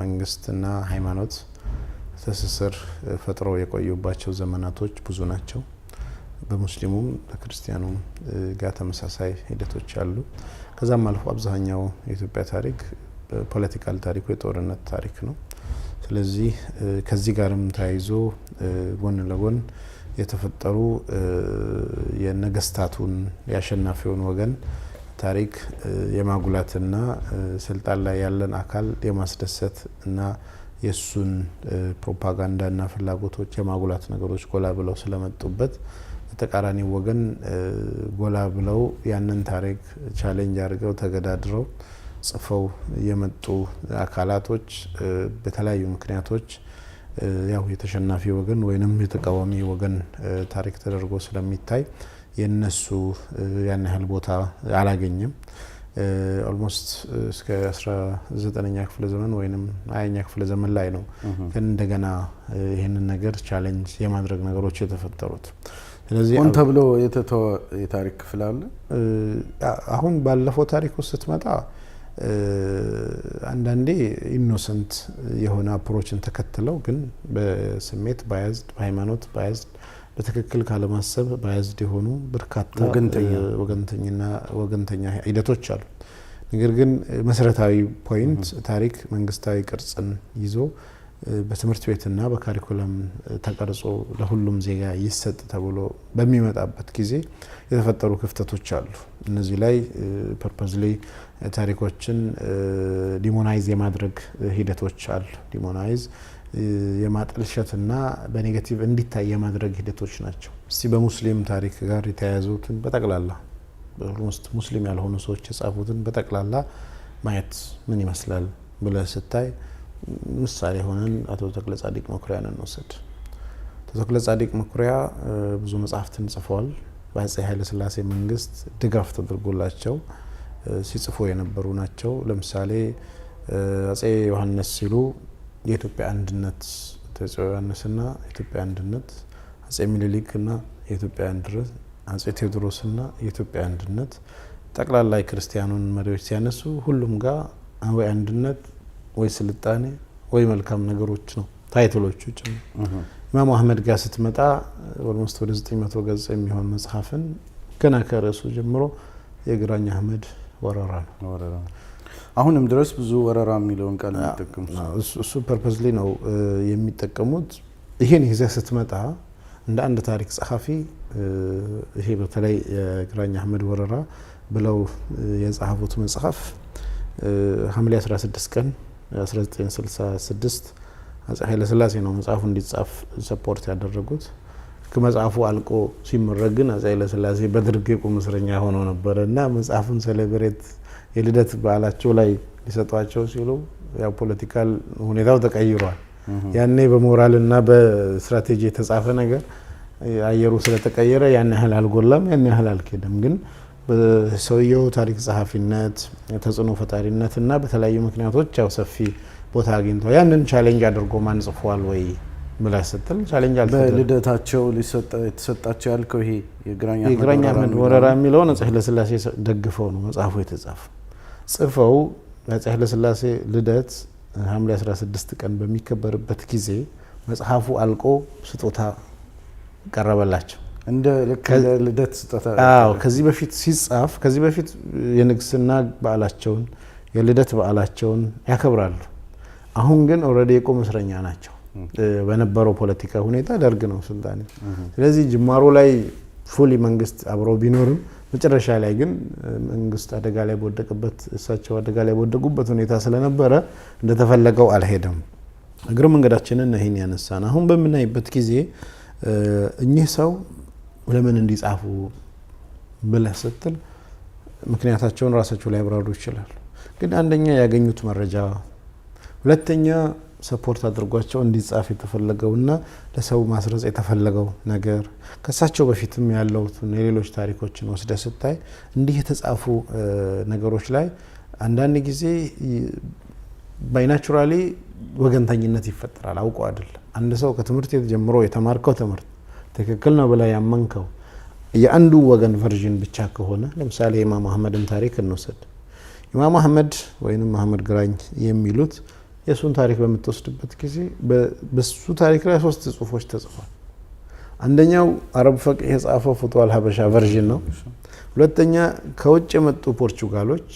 መንግስትና ሃይማኖት ትስስር ፈጥረው የቆዩባቸው ዘመናቶች ብዙ ናቸው። በሙስሊሙም በክርስቲያኑም ጋር ተመሳሳይ ሂደቶች አሉ። ከዛም አልፎ አብዛኛው የኢትዮጵያ ታሪክ ፖለቲካል ታሪክ የጦርነት ታሪክ ነው። ስለዚህ ከዚህ ጋርም ተያይዞ ጎን ለጎን የተፈጠሩ የነገስታቱን ያሸናፊውን ወገን ታሪክ የማጉላትና ስልጣን ላይ ያለን አካል የማስደሰት እና የሱን ፕሮፓጋንዳና ፍላጎቶች የማጉላት ነገሮች ጎላ ብለው ስለመጡበት ተቃራኒ ወገን ጎላ ብለው ያንን ታሪክ ቻሌንጅ አድርገው ተገዳድረው ጽፈው የመጡ አካላቶች በተለያዩ ምክንያቶች ያው የተሸናፊ ወገን ወይንም የተቃዋሚ ወገን ታሪክ ተደርጎ ስለሚታይ የነሱ ያን ያህል ቦታ አላገኘም። ኦልሞስት እስከ 19ኛ ክፍለ ዘመን ወይንም 20ኛ ክፍለ ዘመን ላይ ነው እንደገና ይሄንን ነገር ቻሌንጅ የማድረግ ነገሮች የተፈጠሩት። ስለዚህ ኦን ተብሎ የተተወ የታሪክ ክፍል አለ። አሁን ባለፈው ታሪክ ውስጥ ስትመጣ አንዳንዴ ኢኖሰንት የሆነ አፕሮችን ተከትለው ግን በስሜት ባያዝድ በሃይማኖት ባያዝድ በትክክል ካለማሰብ ባያዝድ የሆኑ በርካታ ወገንተኛ ሂደቶች አሉ። ነገር ግን መሰረታዊ ፖይንት ታሪክ መንግስታዊ ቅርጽን ይዞ በትምህርት ቤትና በካሪኩለም ተቀርጾ ለሁሉም ዜጋ ይሰጥ ተብሎ በሚመጣበት ጊዜ የተፈጠሩ ክፍተቶች አሉ። እነዚህ ላይ ፐርፐዝሊ ታሪኮችን ዲሞናይዝ የማድረግ ሂደቶች አሉ። ዲሞናይዝ የማጥልሸትና በኔጌቲቭ እንዲታይ የማድረግ ሂደቶች ናቸው። እስቲ በሙስሊም ታሪክ ጋር የተያያዙትን በጠቅላላ ኦልሞስት ሙስሊም ያልሆኑ ሰዎች የጻፉትን በጠቅላላ ማየት ምን ይመስላል ብለህ ስታይ ምሳሌ ሆነን አቶ ተክለጻዲቅ መኩሪያን እንወስድ። አቶ ተክለጻዲቅ መኩሪያ ብዙ መጽሐፍትን ጽፈዋል። በአፄ ኃይለ ሥላሴ መንግስት ድጋፍ ተደርጎላቸው ሲጽፉ የነበሩ ናቸው። ለምሳሌ አፄ ዮሐንስ ሲሉ የኢትዮጵያ አንድነት አፄ ዮሐንስና የኢትዮጵያ አንድነት፣ አፄ ምኒልክና የኢትዮጵያ አንድነት አጼ ቴዎድሮስና የኢትዮጵያ አንድነት ጠቅላላ ክርስቲያኑን መሪዎች ሲያነሱ ሁሉም ጋር ወይ አንድነት ወይ ስልጣኔ ወይ መልካም ነገሮች ነው ታይትሎቹ ጭምር። ኢማም አህመድ ጋር ስትመጣ ኦልሞስት ወደ 900 ገጽ የሚሆን መጽሐፍን ገና ከርዕሱ ጀምሮ የግራኝ አህመድ ወረራ ነው። አሁንም ድረስ ብዙ ወረራ የሚለውን ቃል የሚጠቀሙ እሱ ፐርፐዝሊ ነው የሚጠቀሙት። ይሄን ይዘህ ስትመጣ እንደ አንድ ታሪክ ጸሐፊ ይሄ በተለይ የግራኝ አህመድ ወረራ ብለው የጻፉት መጽሐፍ ሐምሌ 16 ቀን 1966 አፄ ኃይለ ሥላሴ ነው መጽሐፉ እንዲጻፍ ሰፖርት ያደረጉት። ከመጽሐፉ አልቆ ሲመረቅ ግን አፄ ኃይለ ሥላሴ በድርግ የቁም እስረኛ ሆኖ ነበር እና መጽሐፉን ሴሌብሬት የልደት በዓላቸው ላይ ሊሰጧቸው ሲሉ ያው ፖለቲካል ሁኔታው ተቀይሯል። ያኔ በሞራልና በስትራቴጂ የተጻፈ ነገር አየሩ ስለተቀየረ ያን ያህል አልጎላም፣ ያን ያህል አልከደም። ግን በሰውየው ታሪክ ጸሐፊነት፣ ተጽዕኖ ፈጣሪነትና በተለያዩ ምክንያቶች ያው ሰፊ ቦታ አግኝቷል። ያንን ቻሌንጅ አድርጎ ማን ጽፏል ወይ ብላ ስትል ቻሌንጅ አልተደረገም። በልደታቸው የተሰጣቸው ያልከው ይሄ የግራኝ አህመድ ወረራ የሚለውን አፄ ኃይለ ሥላሴ ደግፈው ነው መጽሐፉ የተጻፈው። ጽፈው አፄ ኃይለ ሥላሴ ልደት ሐምሌ 16 ቀን በሚከበርበት ጊዜ መጽሐፉ አልቆ ስጦታ ቀረበላቸው። እንደ ልደት ስጦታ። ከዚህ በፊት ሲጻፍ ከዚህ በፊት የንግስና በዓላቸውን የልደት በዓላቸውን ያከብራሉ። አሁን ግን ኦልሬዲ የቁም እስረኛ ናቸው። በነበረው ፖለቲካ ሁኔታ ደርግ ነው ስልጣኔ። ስለዚህ ጅማሮ ላይ ፉሊ መንግስት አብሮ ቢኖርም መጨረሻ ላይ ግን መንግስት አደጋ ላይ በወደቀበት እሳቸው አደጋ ላይ በወደቁበት ሁኔታ ስለነበረ እንደተፈለገው አልሄደም። እግረ መንገዳችንን ይሄን ያነሳን አሁን በምናይበት ጊዜ እኚህ ሰው ለምን እንዲጻፉ ብለህ ስትል ምክንያታቸውን ራሳቸው ላይ ያብራሩ ይችላሉ። ግን አንደኛ ያገኙት መረጃ፣ ሁለተኛ ሰፖርት አድርጓቸው እንዲጻፍ የተፈለገውና ለሰው ማስረጽ የተፈለገው ነገር ከሳቸው በፊትም ያለውትን የሌሎች ታሪኮችን ወስደ ስታይ እንዲህ የተጻፉ ነገሮች ላይ አንዳንድ ጊዜ ባይናቹራሊ ወገንተኝነት ይፈጠራል። አውቆ አይደለም። አንድ ሰው ከትምህርት ጀምሮ የተማርከው ትምህርት ትክክል ነው ብላ ያመንከው የአንዱ ወገን ቨርዥን ብቻ ከሆነ ለምሳሌ ኢማም አህመድን ታሪክ እንውሰድ። ኢማም አህመድ ወይንም አህመድ ግራኝ የሚሉት የሱን ታሪክ በምትወስድበት ጊዜ በሱ ታሪክ ላይ 3 ጽሁፎች ተጽፏል። አንደኛው አረብ ፈቅህ የጻፈው ፉቱሃል ሀበሻ ቨርዥን ነው። ሁለተኛ ከውጭ የመጡ ፖርቹጋሎች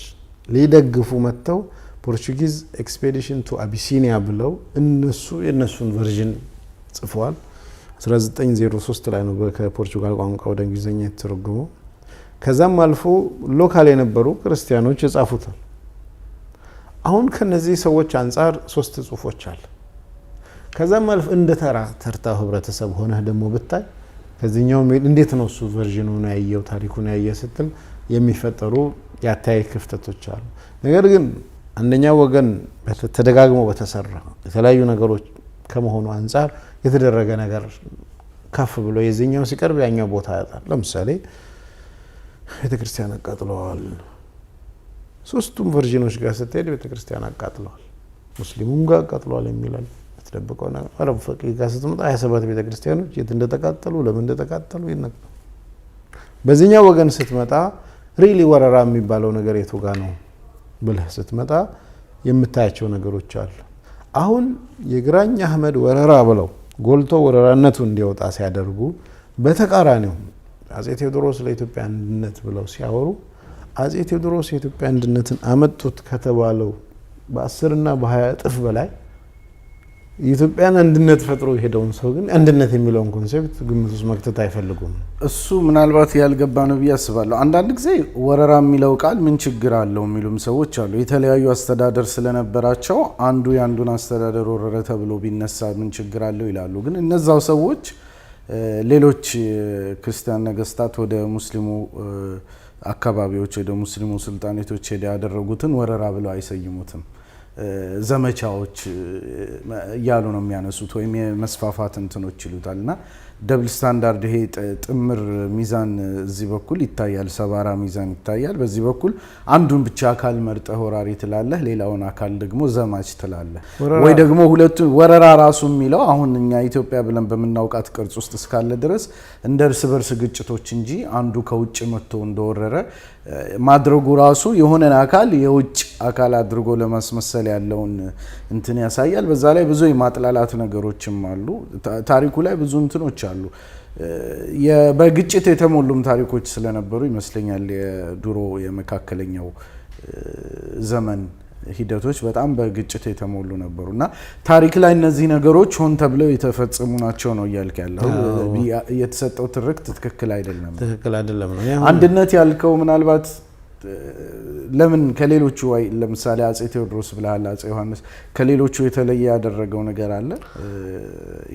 ሊደግፉ መጥተው ፖርቹጊዝ ኤክስፔዲሽን ቱ አቢሲኒያ ብለው እነሱ የነሱን ቨርዥን ጽፈዋል። 1903 ላይ ነው ከፖርቹጋል ቋንቋ ወደ እንግሊዝኛ የተተረጎመው። ከዛም አልፎ ሎካል የነበሩ ክርስቲያኖች የጻፉታል። አሁን ከነዚህ ሰዎች አንፃር 3 ጽሁፎች አለ። ከዛም አልፎ እንደ ተርታው ህብረተሰብ ሆነህ ደግሞ ብታይ ከዚህኛው እንዴት ነው እሱ ቨርዥኑን ያየው ታሪኩን ያየ ስትል የሚፈጠሩ ያታይ ክፍተቶች አሉ። ነገር ግን አንደኛው ወገን ተደጋግሞ በተሰራ የተለያዩ ነገሮች ከመሆኑ አንፃር የተደረገ ነገር ከፍ ብሎ የዚህኛው ሲቀርብ ያኛው ቦታ ያጣል። ለምሳሌ ቤተክርስቲያን አቃጥለዋል። 3ቱም ቨርዥኖች ጋር ስትሄድ ቤተክርስቲያን አቃጥለዋል፣ ሙስሊሙም ጋር አቃጥለዋል የሚላል ተደብቀው ነገር። አረብ ፈቅህ ጋር ስትመጣ 27 ቤተክርስቲያኖች የት እንደተቃጠሉ ለምን እንደተቃጠሉ ይነገራል። በዚህኛው ወገን ስትመጣ ሪሊ ወረራ የሚባለው ነገር የቱ ጋር ነው ብለህ ስትመጣ የምታያቸው ነገሮች አሉ። አሁን የግራኝ አህመድ ወረራ ብለው ጎልቶ ወረራነቱ እንዲወጣ ሲያደርጉ፣ በተቃራኒው አጼ ቴዎድሮስ ለኢትዮጵያ አንድነት ብለው ሲያወሩ አጼ ቴዎድሮስ የኢትዮጵያ አንድነትን አመጡት ከተባለው በ10 እና በ20 እጥፍ በላይ የኢትዮጵያን አንድነት ፈጥሮ የሄደውን ሰው ግን አንድነት የሚለውን ኮንሴፕት ግምት ውስጥ መክተት አይፈልጉም። እሱ ምናልባት ያልገባ ነው ብዬ አስባለሁ። አንዳንድ ጊዜ ወረራ የሚለው ቃል ምን ችግር አለው የሚሉም ሰዎች አሉ። የተለያዩ አስተዳደር ስለነበራቸው አንዱ የአንዱን አስተዳደር ወረረ ተብሎ ቢነሳ ምን ችግር አለው ይላሉ። ግን እነዛው ሰዎች ሌሎች ክርስቲያን ነገስታት ወደ ሙስሊሙ አካባቢዎች ወደ ሙስሊሙ ስልጣኔቶች ሄደ ያደረጉትን ወረራ ብለው አይሰይሙትም። ዘመቻዎች እያሉ ነው የሚያነሱት ወይም የመስፋፋት እንትኖች ይሉታልና ደብል ስታንዳርድ ይሄ ጥምር ሚዛን እዚህ በኩል ይታያል፣ ሰባራ ሚዛን ይታያል። በዚህ በኩል አንዱን ብቻ አካል መርጠህ ወራሪ ትላለህ፣ ሌላውን አካል ደግሞ ዘማች ትላለህ። ወይ ደግሞ ሁለቱ ወረራ ራሱ የሚለው አሁን እኛ ኢትዮጵያ ብለን በምናውቃት ቅርጽ ውስጥ እስካለ ድረስ እንደ እርስ በርስ ግጭቶች እንጂ አንዱ ከውጭ መጥቶ እንደወረረ ማድረጉ ራሱ የሆነን አካል የውጭ አካል አድርጎ ለማስመሰል ያለውን እንትን ያሳያል። በዛ ላይ ብዙ የማጥላላት ነገሮችም አሉ። ታሪኩ ላይ ብዙ እንትኖች አሉ። በግጭት የተሞሉም ታሪኮች ስለነበሩ ይመስለኛል የድሮ የመካከለኛው ዘመን ሂደቶች በጣም በግጭት የተሞሉ ነበሩ እና ታሪክ ላይ እነዚህ ነገሮች ሆን ተብለው የተፈጸሙ ናቸው ነው እያልክ ያለው። የተሰጠው ትርክት ትክክል አይደለም ነው። አንድነት ያልከው ምናልባት ለምን ከሌሎቹ ለምሳሌ አጼ ቴዎድሮስ ብለሃል፣ አጼ ዮሐንስ ከሌሎቹ የተለየ ያደረገው ነገር አለ?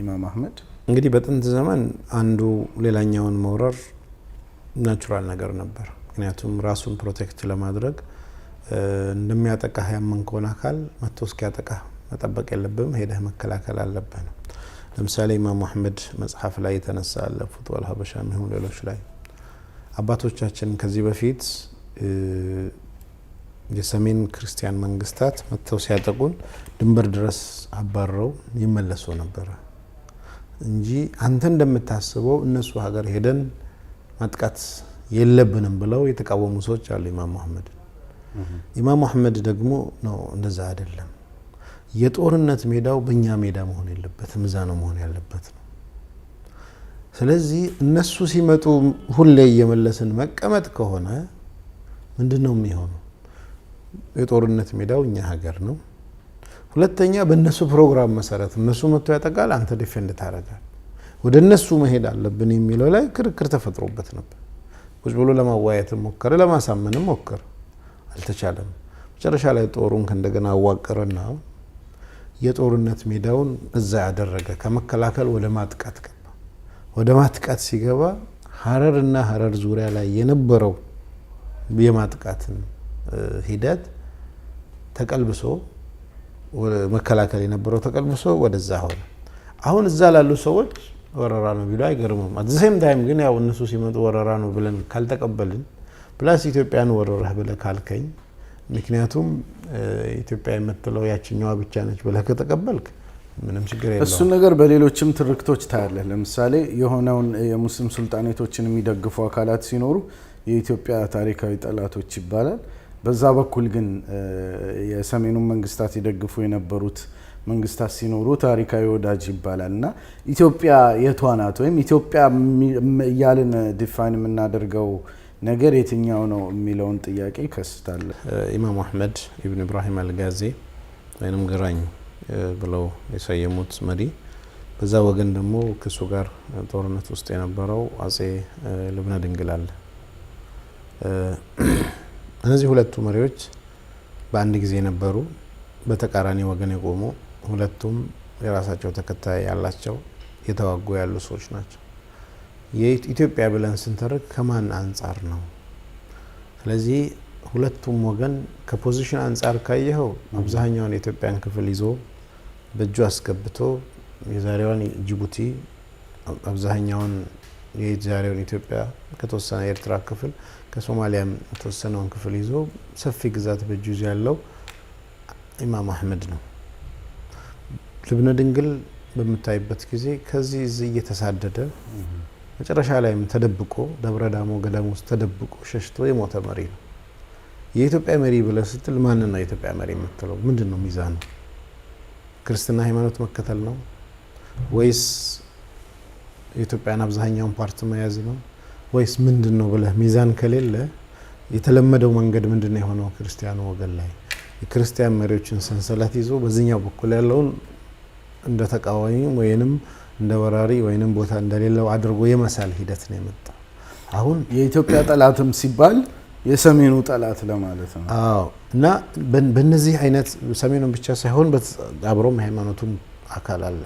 ኢማም አህመድ እንግዲህ በጥንት ዘመን አንዱ ሌላኛውን መውረር ናቹራል ነገር ነበር። ምክንያቱም ራሱን ፕሮቴክት ለማድረግ እንደሚያጠቃህ ያመንከውን አካል መጥቶ እስኪያጠቃህ መጠበቅ የለብህም፣ ሄደህ መከላከል አለብህ ነው። ለምሳሌ ኢማም አህመድ መጽሐፍ ላይ የተነሳ አለ ፉትዋል ሀበሻ የሚሆን ሌሎች ላይ አባቶቻችን ከዚህ በፊት የሰሜን ክርስቲያን መንግስታት መጥተው ሲያጠቁን ድንበር ድረስ አባረው ይመለሱ ነበረ እንጂ አንተ እንደምታስበው እነሱ ሀገር ሄደን ማጥቃት የለብንም ብለው የተቃወሙ ሰዎች አሉ ኢማም አህመድ። ኢማም አህመድ ደግሞ ነው እንደዛ አይደለም፣ የጦርነት ሜዳው በእኛ ሜዳ መሆን የለበትም፣ እዛ ነው መሆን ያለበት ነው። ስለዚህ እነሱ ሲመጡ ሁሌ እየመለስን መቀመጥ ከሆነ ምንድነው የሚሆነው? የጦርነት ሜዳው እኛ ሀገር ነው። ሁለተኛ በእነሱ ፕሮግራም መሰረት እነሱ መጥቶ ያጠቃል፣ አንተ ዲፌንድ ታደርጋል። ወደ እነሱ መሄድ አለብን የሚለው ላይ ክርክር ተፈጥሮበት ነበር። ቁጭ ብሎ ለማዋየትም ሞከረ፣ ለማሳመንም ሞከረ፣ አልተቻለም። መጨረሻ ላይ ጦሩን ከእንደገና አዋቀረና የጦርነት ሜዳውን እዛ ያደረገ፣ ከመከላከል ወደ ማጥቃት ገባ። ወደ ማጥቃት ሲገባ ሀረርና ሀረር ዙሪያ ላይ የነበረው የማጥቃትን ሂደት ተቀልብሶ መከላከል የነበረው ተቀልብሶ ወደዛ ሆነ። አሁን እዛ ላሉ ሰዎች ወረራ ነው ቢሉ አይገርምም። አት ዘ ሴም ታይም ግን ያው እነሱ ሲመጡ ወረራ ነው ብለን ካልተቀበልን ፕላስ ኢትዮጵያን ወረራህ ብለህ ካልከኝ፣ ምክንያቱም ኢትዮጵያ የምትለው ያችኛዋ ብቻ ነች ብለህ ከተቀበልክ ምንም ችግር የለውም። እሱ ነገር በሌሎችም ትርክቶች ታያለህ። ለምሳሌ የሆነውን የሙስሊም ሱልጣኔቶችን የሚደግፉ አካላት ሲኖሩ የኢትዮጵያ ታሪካዊ ጠላቶች ይባላል። በዛ በኩል ግን የሰሜኑን መንግስታት ይደግፉ የነበሩት መንግስታት ሲኖሩ ታሪካዊ ወዳጅ ይባላል እና ኢትዮጵያ የቷ ናት? ወይም ኢትዮጵያ እያልን ዲፋይን የምናደርገው ነገር የትኛው ነው የሚለውን ጥያቄ ይከስታል። ኢማም አህመድ ኢብን ኢብራሂም አልጋዚ ወይም ግራኝ ብለው የሰየሙት መሪ፣ በዛ ወገን ደግሞ ከሱ ጋር ጦርነት ውስጥ የነበረው አጼ ልብነ ድንግል አለ። እነዚህ ሁለቱ መሪዎች በአንድ ጊዜ ነበሩ፣ በተቃራኒ ወገን የቆሙ ሁለቱም የራሳቸው ተከታይ ያላቸው የተዋጉ ያሉ ሰዎች ናቸው። የኢትዮጵያ ብለን ስንተርክ ከማን አንጻር ነው? ስለዚህ ሁለቱም ወገን ከፖዚሽን አንጻር ካየኸው አብዛኛውን የኢትዮጵያን ክፍል ይዞ በእጁ አስገብቶ የዛሬዋን ጅቡቲ፣ አብዛኛውን የዛሬውን ኢትዮጵያ፣ ከተወሰነ የኤርትራ ክፍል፣ ከሶማሊያም የተወሰነውን ክፍል ይዞ ሰፊ ግዛት በእጁ ይዞ ያለው ኢማም አህመድ ነው። ልብነ ድንግል በምታይበት ጊዜ ከዚህ እዚህ እየተሳደደ መጨረሻ ላይም ተደብቆ ደብረ ዳሞ ገዳም ውስጥ ተደብቆ ሸሽቶ የሞተ መሪ ነው። የኢትዮጵያ መሪ ብለህ ስትል ማንን ነው የኢትዮጵያ መሪ የምትለው? ምንድን ነው ሚዛኑ? ክርስትና ሃይማኖት መከተል ነው ወይስ የኢትዮጵያን አብዛኛውን ፓርት መያዝ ነው ወይስ ምንድን ነው ብለህ ሚዛን ከሌለ የተለመደው መንገድ ምንድን ነው የሆነው? ክርስቲያኑ ወገን ላይ የክርስቲያን መሪዎችን ሰንሰለት ይዞ በዚህኛው በኩል ያለውን እንደ ተቃዋሚ ወይንም እንደ ወራሪ ወይንም ቦታ እንደሌለው አድርጎ የመሳል ሂደት ነው የመጣ። አሁን የኢትዮጵያ ጠላትም ሲባል የሰሜኑ ጠላት ለማለት ነው። አዎ። እና በእነዚህ አይነት ሰሜኑን ብቻ ሳይሆን አብሮም ሃይማኖቱም አካል አለ።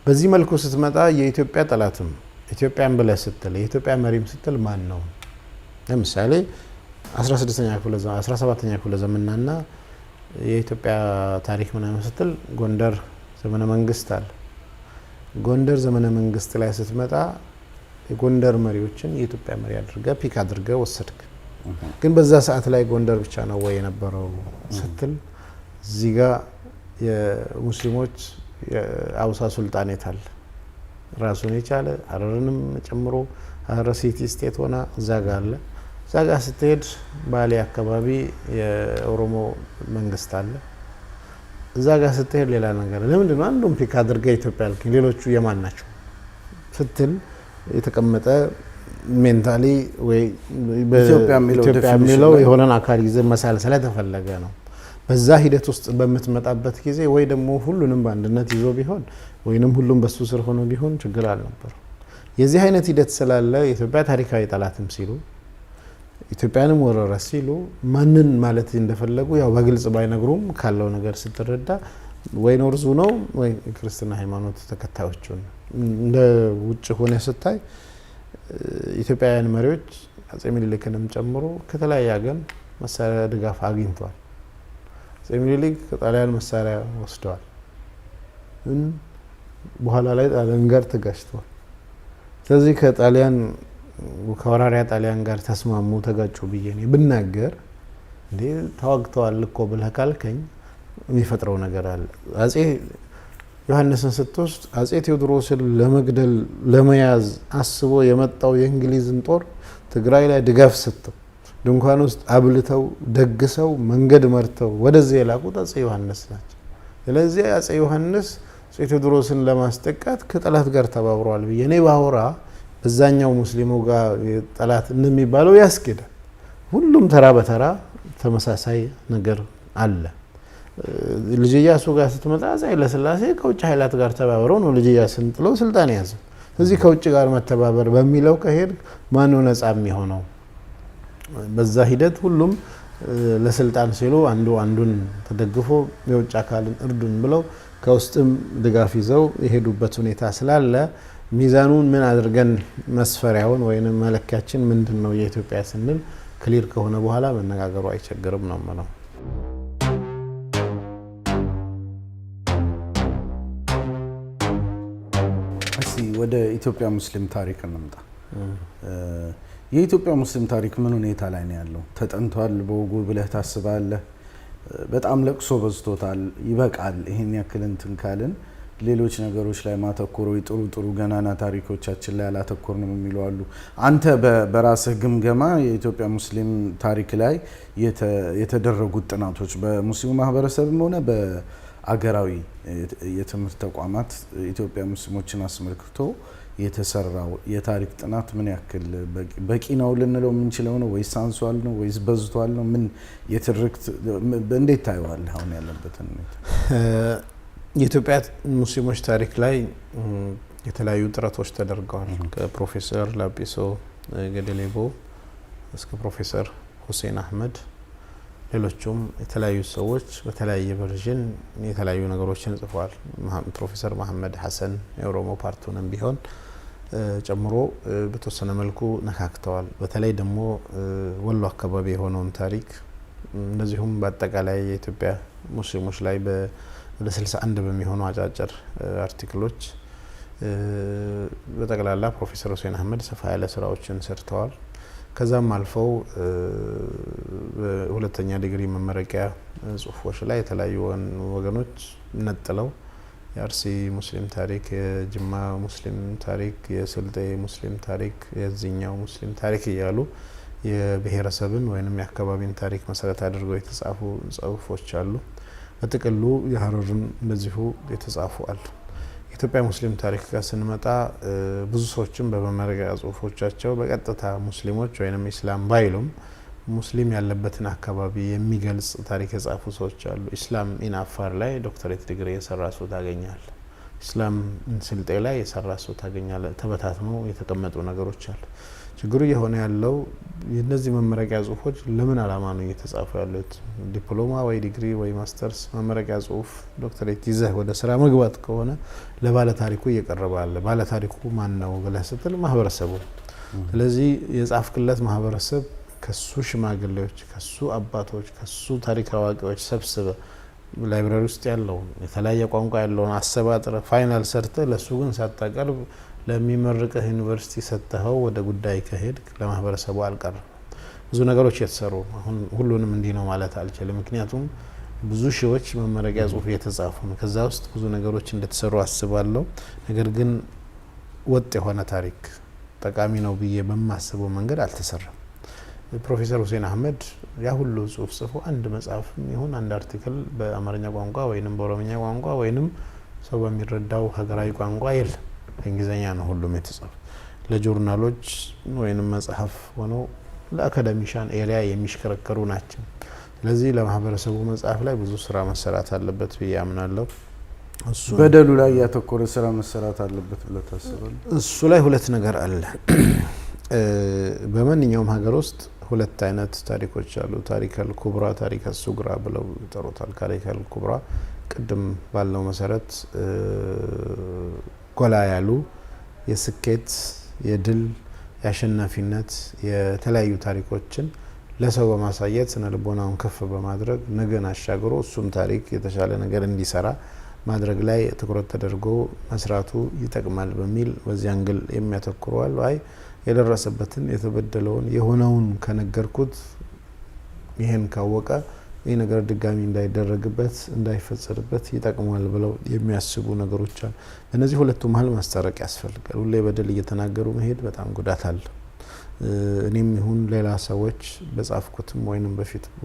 በዚህ መልኩ ስትመጣ የኢትዮጵያ ጠላትም ኢትዮጵያን ብለህ ስትል የኢትዮጵያ መሪም ስትል ማን ነው? ለምሳሌ 17ኛ ክፍለ ዘመንና የኢትዮጵያ ታሪክ ምናምን ስትል ጎንደር ዘመነ መንግስት አለ። ጎንደር ዘመነ መንግስት ላይ ስትመጣ የጎንደር መሪዎችን የኢትዮጵያ መሪ አድርገህ ፒክ አድርገህ ወሰድክ። ግን በዛ ሰዓት ላይ ጎንደር ብቻ ነው ወይ የነበረው ስትል እዚህ ጋር የሙስሊሞች የአውሳ ሱልጣኔት አለ ራሱን የቻለ ሀረርንም ጨምሮ ሀረር ሲቲ ስቴት ሆና እዛ ጋር አለ። እዛ ጋር ስትሄድ ባሌ አካባቢ የኦሮሞ መንግስት አለ። እዛ ጋር ስትሄድ ሌላ ነገር ለምንድን ነው አንዱን ፒክ አድርገህ ኢትዮጵያ ያልከኝ ሌሎቹ የማን ናቸው ስትል የተቀመጠ ሜንታሊ ወይ በኢትዮጵያ የሚለው የሆነን አካል ይዘህ መሳል ስለተፈለገ ነው። በዛ ሂደት ውስጥ በምትመጣበት ጊዜ ወይ ደግሞ ሁሉንም በአንድነት ይዞ ቢሆን ወይንም ሁሉም በሱ ስር ሆኖ ቢሆን ችግር አልነበር። የዚህ አይነት ሂደት ስላለ የኢትዮጵያ ታሪካዊ ጠላትም ሲሉ ኢትዮጵያንም ወረረ ሲሉ ማንን ማለት እንደፈለጉ ያው በግልጽ ባይነግሩም ካለው ነገር ስትረዳ ወይ ኖርዙ ነው ወይ ክርስትና ሃይማኖት ተከታዮቹ ነው። እንደ ውጭ ሆነ ስታይ ኢትዮጵያውያን መሪዎች አጼ ምኒልክንም ጨምሮ ከተለያየ ሀገር መሳሪያ ድጋፍ አግኝተዋል። አጼ ምኒልክ ከጣሊያን መሳሪያ ወስደዋል። በኋላ ላይ ጣሊያን ጋር ተጋጭተዋል። ስለዚህ ከወራሪያ ጣሊያን ጋር ተስማሙ ተጋጩ ብዬ ነው ብናገር እንዴ ተዋግተዋል እኮ ብለህ ካልከኝ የሚፈጥረው ነገር አለ። አጼ ዮሐንስን ስትወስድ አጼ ቴዎድሮስን ለመግደል ለመያዝ አስቦ የመጣው የእንግሊዝን ጦር ትግራይ ላይ ድጋፍ ሰጥተው ድንኳን ውስጥ አብልተው ደግሰው መንገድ መርተው ወደዚህ የላቁት አጼ ዮሐንስ ናቸው። ስለዚህ አጼ ዮሐንስ አጼ ቴዎድሮስን ለማስጠቃት ከጠላት ጋር ተባብረዋል ብዬ እኔ ባወራ በዛኛው ሙስሊሙ ጋር ጠላት እንደሚባለው ያስኬዳል። ሁሉም ተራ በተራ ተመሳሳይ ነገር አለ። ልጅ ኢያሱ ጋር ስትመጣ አፄ ኃይለሥላሴ ከውጭ ኃይላት ጋር ተባብረው ነው ልጅ ኢያሱን ጥለው ስልጣን ያዙ። ስለዚህ ከውጭ ጋር መተባበር በሚለው ከሄድ ማን ነው ነፃ የሚሆነው? በዛ ሂደት ሁሉም ለስልጣን ሲሉ አንዱን ተደግፎ የውጭ አካልን እርዱን ብለው ከውስጥም ድጋፍ ይዘው የሄዱበት ሁኔታ ስላለ ሚዛኑን ምን አድርገን መስፈሪያውን ወይንም መለኪያችን ምንድነው የኢትዮጵያ ስንል ክሊር ከሆነ በኋላ መነጋገሩ አይቸግርም ነው ማለት ነው። ወደ ኢትዮጵያ ሙስሊም ታሪክ እንምጣ። የኢትዮጵያ ሙስሊም ታሪክ ምን ሁኔታ ላይ ነው ያለው? ተጠንቷል በወጉ ብለህ ታስባለህ? በጣም ለቅሶ በዝቶታል፣ ይበቃል፣ ይሄን ያክል እንትን ካልን ሌሎች ነገሮች ላይ ማተኮር ወይ ጥሩ ገናና ታሪኮቻችን ላይ አላተኮርንም የሚሉ አሉ። አንተ በራስህ ግምገማ የኢትዮጵያ ሙስሊም ታሪክ ላይ የተደረጉት ጥናቶች በሙስሊሙ ማህበረሰብም ሆነ በአገራዊ የትምህርት ተቋማት ኢትዮጵያ ሙስሊሞችን አስመልክቶ የተሰራው የታሪክ ጥናት ምን ያክል በቂ ነው ልንለው የምንችለው ነው ወይስ አንሷል ነው ወይስ በዝቷል ነው? ምን የትርክት እንዴት ታየዋለህ አሁን ያለበትን ሁኔታ? የኢትዮጵያ ሙስሊሞች ታሪክ ላይ የተለያዩ ጥረቶች ተደርገዋል። ከፕሮፌሰር ላጲሶ ገደሌቦ እስከ ፕሮፌሰር ሁሴን አህመድ ሌሎቹም የተለያዩ ሰዎች በተለያየ ቨርዥን የተለያዩ ነገሮችን ጽፈዋል። ፕሮፌሰር መሐመድ ሐሰን የኦሮሞ ፓርቱንም ቢሆን ጨምሮ በተወሰነ መልኩ ነካክተዋል። በተለይ ደግሞ ወሎ አካባቢ የሆነውን ታሪክ እንደዚሁም በአጠቃላይ የኢትዮጵያ ሙስሊሞች ላይ ወደ 61 በሚሆኑ አጫጭር አርቲክሎች በጠቅላላ ፕሮፌሰር ሁሴን አህመድ ሰፋ ያለ ስራዎችን ሰርተዋል። ከዛም አልፈው ሁለተኛ ዲግሪ መመረቂያ ጽሁፎች ላይ የተለያዩ ወገኖች ነጥለው የአርሲ ሙስሊም ታሪክ፣ የጅማ ሙስሊም ታሪክ፣ የስልጤ ሙስሊም ታሪክ፣ የዚህኛው ሙስሊም ታሪክ እያሉ የብሔረሰብን ወይንም የአካባቢን ታሪክ መሰረት አድርገው የተጻፉ ጽሁፎች አሉ። በጥቅሉ የሀረርን እንደዚሁ የተጻፉ አሉ። የኢትዮጵያ ሙስሊም ታሪክ ጋር ስንመጣ ብዙ ሰዎችም በመመረቂያ ጽሁፎቻቸው በቀጥታ ሙስሊሞች ወይንም ኢስላም ባይሉም ሙስሊም ያለበትን አካባቢ የሚገልጽ ታሪክ የጻፉ ሰዎች አሉ። ኢስላም ኢን አፋር ላይ ዶክተሬት ዲግሪ የሰራ ሰው ታገኛለ። ኢስላም ስልጤ ላይ የሰራ ሰው ታገኛለ። ተበታትነው የተቀመጡ ነገሮች አሉ። ችግሩ የሆነ ያለው የነዚህ መመረቂያ ጽሁፎች ለምን አላማ ነው እየተጻፉ ያሉት? ዲፕሎማ ወይ ዲግሪ ወይ ማስተርስ መመረቂያ ጽሁፍ ዶክተሬት ይዘህ ወደ ስራ መግባት ከሆነ ለባለ ታሪኩ እየቀረበ አለ። ባለ ታሪኩ ማን ነው ብለህ ስትል ማህበረሰቡ። ስለዚህ የጻፍክለት ማህበረሰብ ከሱ ሽማግሌዎች፣ ከሱ አባቶች፣ ከሱ ታሪክ አዋቂዎች ሰብስበ ላይብራሪ ውስጥ ያለውን የተለያየ ቋንቋ ያለውን አሰባጥረ ፋይናል ሰርተ ለሱ ግን ሳታቀርብ ለሚመርቅህ ዩኒቨርሲቲ ሰጥተኸው ወደ ጉዳይ ከሄድ ለማህበረሰቡ አልቀርም። ብዙ ነገሮች የተሰሩ አሁን ሁሉንም እንዲህ ነው ማለት አልችልም። ምክንያቱም ብዙ ሺዎች መመረቂያ ጽሁፍ እየተጻፉ ነው። ከዛ ውስጥ ብዙ ነገሮች እንደተሰሩ አስባለሁ። ነገር ግን ወጥ የሆነ ታሪክ ጠቃሚ ነው ብዬ በማስበው መንገድ አልተሰራም። ፕሮፌሰር ሁሴን አህመድ ያ ሁሉ ጽሁፍ ጽፎ አንድ መጽሐፍ ይሁን አንድ አርቲክል በአማርኛ ቋንቋ ወይንም በኦሮምኛ ቋንቋ ወይንም ሰው በሚረዳው ሀገራዊ ቋንቋ የለም። በእንግሊዝኛ ነው ሁሉም የተጻፈ። ለጆርናሎች ወይንም መጽሐፍ ሆነው ለአካዳሚሻን ኤሪያ የሚሽከረከሩ ናቸው። ስለዚህ ለማህበረሰቡ መጽሐፍ ላይ ብዙ ስራ መሰራት አለበት ብዬ አምናለሁ። በደሉ ላይ ያተኮረ ስራ መሰራት አለበት ብለህ ታስባለህ? እሱ ላይ ሁለት ነገር አለ። በማንኛውም ሀገር ውስጥ ሁለት አይነት ታሪኮች አሉ። ታሪከል ኩብራ፣ ታሪከል ሱግራ ብለው ይጠሩታል። ታሪከል ኩብራ ቅድም ባለው መሰረት ጎላ ያሉ የስኬት፣ የድል፣ የአሸናፊነት የተለያዩ ታሪኮችን ለሰው በማሳየት ስነ ልቦናውን ከፍ በማድረግ ነገን አሻግሮ እሱም ታሪክ የተሻለ ነገር እንዲሰራ ማድረግ ላይ ትኩረት ተደርጎ መስራቱ ይጠቅማል በሚል በዚያ አንግል የሚያተኩሩ አሉ። አይ የደረሰበትን የተበደለውን የሆነውን ከነገርኩት ይሄን ካወቀ ይህ ነገር ድጋሚ እንዳይደረግበት እንዳይፈጸድበት ይጠቅማል ብለው የሚያስቡ ነገሮች አሉ። በእነዚህ ሁለቱ መሀል ማስታረቅ ያስፈልጋል። ሁሌ በደል እየተናገሩ መሄድ በጣም ጉዳት አለው። እኔም ይሁን ሌላ ሰዎች በጻፍኩትም ወይንም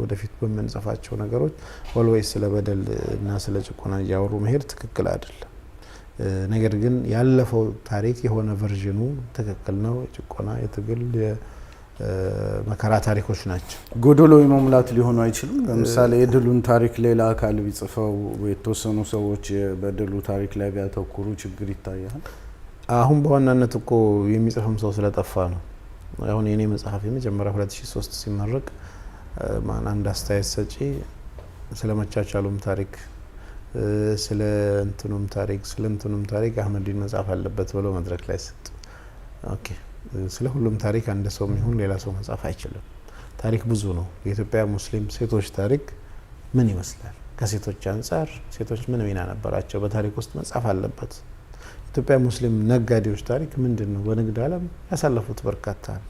ወደፊት በምንጽፋቸው ነገሮች ኦልዌይስ ስለ በደል እና ስለ ጭቆና እያወሩ መሄድ ትክክል አይደለም። ነገር ግን ያለፈው ታሪክ የሆነ ቨርዥኑ ትክክል ነው። የጭቆና፣ የትግል፣ የመከራ ታሪኮች ናቸው። ጎዶሎ መሙላት ሊሆኑ አይችልም። ለምሳሌ የድሉን ታሪክ ሌላ አካል ቢጽፈው የተወሰኑ ሰዎች በድሉ ታሪክ ላይ ቢያተኩሩ ችግር ይታያል። አሁን በዋናነት እኮ የሚጽፍም ሰው ስለጠፋ ነው። አሁን የኔ መጽሐፍ የመጀመሪያ 2003 ሲመረቅ አንድ አስተያየት ሰጪ ስለ መቻቻሉም ታሪክ ስለ እንትኑም ታሪክ አህመዲን መጽሐፍ አለበት ብሎ መድረክ ላይ ሰጡ። ኦኬ፣ ስለ ሁሉም ታሪክ አንድ ሰው ይሁን ሌላ ሰው መጽሐፍ አይችልም። ታሪክ ብዙ ነው። የኢትዮጵያ ሙስሊም ሴቶች ታሪክ ምን ይመስላል? ከሴቶች አንጻር ሴቶች ምን ሚና ነበራቸው? በታሪክ ውስጥ መጽሐፍ አለበት። የኢትዮጵያ ሙስሊም ነጋዴዎች ታሪክ ምንድነው? በንግድ ዓለም ያሳለፉት በርካታ ነው።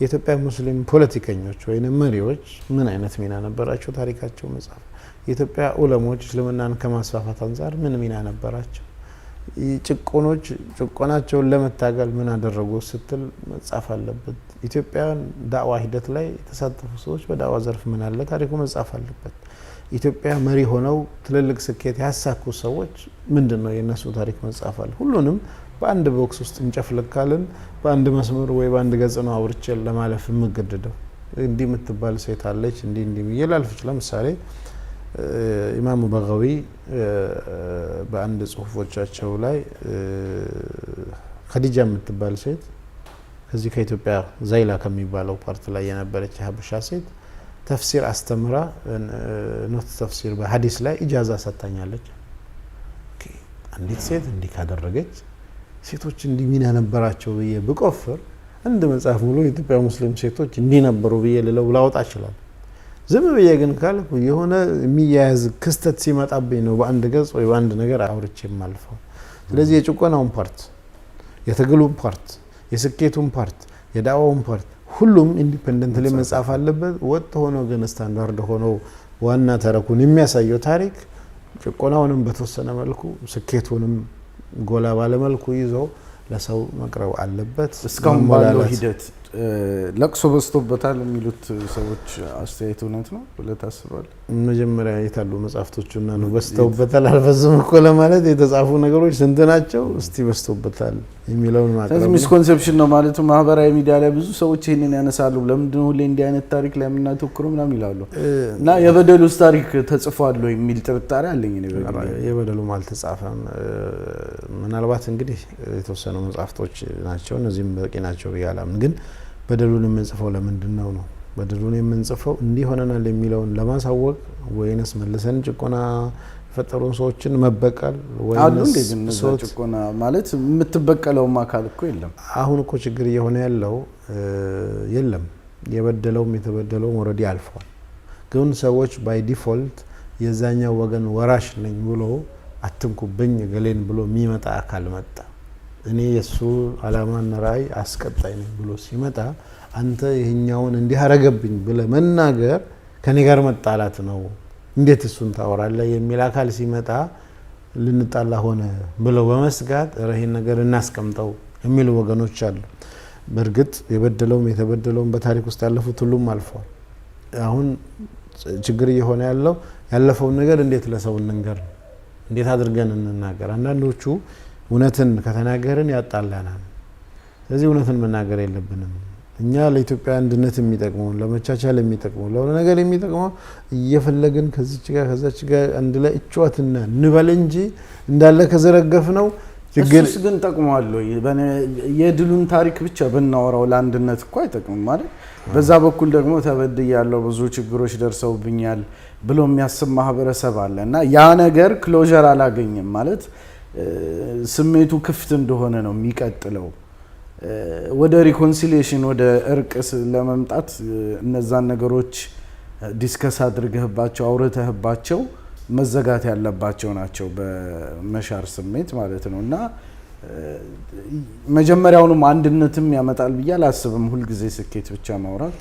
የኢትዮጵያ ሙስሊም ፖለቲከኞች ወይም መሪዎች ምን አይነት ሚና ነበራቸው? ታሪካቸው መጽሐፍ። የኢትዮጵያ ዑለሞች እስልምናን ከማስፋፋት አንጻር ምን ሚና ነበራቸው? ጭቆኖች ጭቆናቸውን ለመታገል ምን አደረጉ ስትል መጽሐፍ አለበት። ኢትዮጵያን ዳዕዋ ሂደት ላይ የተሳተፉ ሰዎች በዳዕዋ ዘርፍ ምን አለ? ታሪኩ መጽሐፍ አለበት። ኢትዮጵያ መሪ ሆነው ትልልቅ ስኬት ያሳኩ ሰዎች ምንድነው? የነሱ ታሪክ መጽሐፍ አለ። ሁሉንም በአንድ ቦክስ ውስጥ እንጨፍልካለን። በአንድ መስመር ወይ በአንድ ገጽ ነው አውርቼ ለማለፍ የምገደደው። እንዲህ የምትባል ሴት አለች እንዲህ ይላልፍ። ለምሳሌ ኢማሙ በጋዊ በአንድ ጽሁፎቻቸው ላይ ኸዲጃ የምትባል ሴት ከዚህ ከኢትዮጵያ ዛይላ ከሚባለው ፓርት ላይ የነበረች ሀበሻ ሴት ተፍሲር አስተምራ ኖት ተፍሲር በሐዲስ ላይ ኢጃዛ ሰጥታኛለች። አንዲት ሴት እንዲህ ካደረገች ሴቶች እንዲህ ሚና ነበራቸው ብዬ ብቆፍር አንድ መጽሐፍ ሙሉ የኢትዮጵያ ሙስሊም ሴቶች እንዲህ ነበሩ ብዬ ላወጣ እችላለሁ። ዝም ብዬ ግን ካልኩ የሆነ የሚያያዝ ክስተት ሲመጣብኝ ነው በአንድ ገጽ ወይ በአንድ ነገር አውርቼ የማልፈው። ስለዚህ የጭቆናውን ፓርት፣ የትግሉን ፓርት፣ የስኬቱን ፓርት፣ የዳዕዋውን ፓርት ሁሉም ኢንዲፔንደንትሊ መጻፍ አለበት። ወጥ ሆኖ ግን ስታንዳርድ ሆኖ ዋና ተረኩን የሚያሳየው ታሪክ ጭቆናውንም በተወሰነ መልኩ ስኬቱንም ጎላ ባለ መልኩ ይዞ ለሰው መቅረብ አለበት። እስካሁን ባለው ሂደት ለቅሶ በዝቶበታል የሚሉት ሰዎች አስተያየት እውነት ነው ብለህ ታስባለህ? መጀመሪያ የታሉ መጽሐፍቶቹና ነው በዝተውበታል አልበዙም እኮ ለማለት የተጻፉ ነገሮች ስንት ናቸው? እስቲ በዝተውበታል የሚለውን ማቅረብ ስለዚህ ሚስኮንሰፕሽን ነው ማለት ነው። ማህበራዊ ሚዲያ ላይ ብዙ ሰዎች ይሄንን ያነሳሉ። ለምንድነው ሁሌ እንዲህ አይነት ታሪክ ላይ የምናተኩረው ምናምን ይላሉ። እና የበደሉስ ታሪክ ተጽፏል ወይ የሚል ጥርጣሬ አለኝ እኔ። የበደሉም አልተጻፈም። ምናልባት እንግዲህ የተወሰኑ መጽሐፍቶች ናቸው፣ እነዚህም በቂ ናቸው ብዬ አላምንም። ግን በደሉን የምንጽፈው ለምንድን ነው? በደሉን የምንጽፈው እንዲህ ሆነናል የሚለውን ለማሳወቅ ወይንስ መልሰን ጭቆና የፈጠሩን ሰዎችን መበቀል ወይንስ ጭቆና ማለት የምትበቀለውም አካል እኮ የለም። አሁን እኮ ችግር እየሆነ ያለው የለም የበደለውም የተበደለውም ኦልሬዲ አልፏል። ግን ሰዎች ባይ ዲፎልት የዛኛው ወገን ወራሽ ነኝ ብሎ አትንኩብኝ ገሌን ብሎ የሚመጣ አካል መጣ። እኔ የሱ አላማና ራዕይ አስቀጣይ ነኝ ብሎ ሲመጣ አንተ ይሄኛውን እንዲህ አረገብኝ ብለ መናገር ከኔ ጋር መጣላት ነው፣ እንዴት እሱን ታወራለህ የሚል አካል ሲመጣ ልንጣላ ሆነ ብለው በመስጋት ይሄን ነገር እናስቀምጠው የሚሉ ወገኖች አሉ። በእርግጥ የበደለውም የተበደለውም በታሪክ ውስጥ ያለፉት ሁሉም አልፈዋል። አሁን ችግር እየሆነ ያለው ያለፈውን ነገር እንዴት ለሰው እንንገር፣ እንዴት አድርገን እንናገር። አንዳንዶቹ እውነትን ከተናገርን ያጣላናል። ስለዚህ እውነትን መናገር የለብንም። እኛ ለኢትዮጵያ አንድነት የሚጠቅመው ለመቻቻል የሚጠቅመው ለሆነ ነገር የሚጠቅመው እየፈለግን ከዚች ጋር አንድ ላይ እጫወትና እንበል እንጂ እንዳለ ከዘረገፍ ነው ችግር እሱስ ግን ጠቅሟል ወይ? የድሉን ታሪክ ብቻ ብናወራው ለአንድነት እኮ አይጠቅምም ማለት። በዛ በኩል ደግሞ ተበድያለሁ፣ ብዙ ችግሮች ደርሰውብኛል ብሎ የሚያስብ ማህበረሰብ አለ እና ያ ነገር ክሎዥር አላገኘም ማለት ስሜቱ ክፍት እንደሆነ ነው የሚቀጥለው። ወደ ሪኮንሲሊዬሽን ወደ እርቅ ለመምጣት እነዛን ነገሮች ዲስከስ አድርገህባቸው አውርተህባቸው መዘጋት ያለባቸው ናቸው በመሻር ስሜት ማለት ነው። እና መጀመሪያውንም አንድነትም ያመጣል ብዬ አላስብም። ሁልጊዜ ስኬት ብቻ ማውራት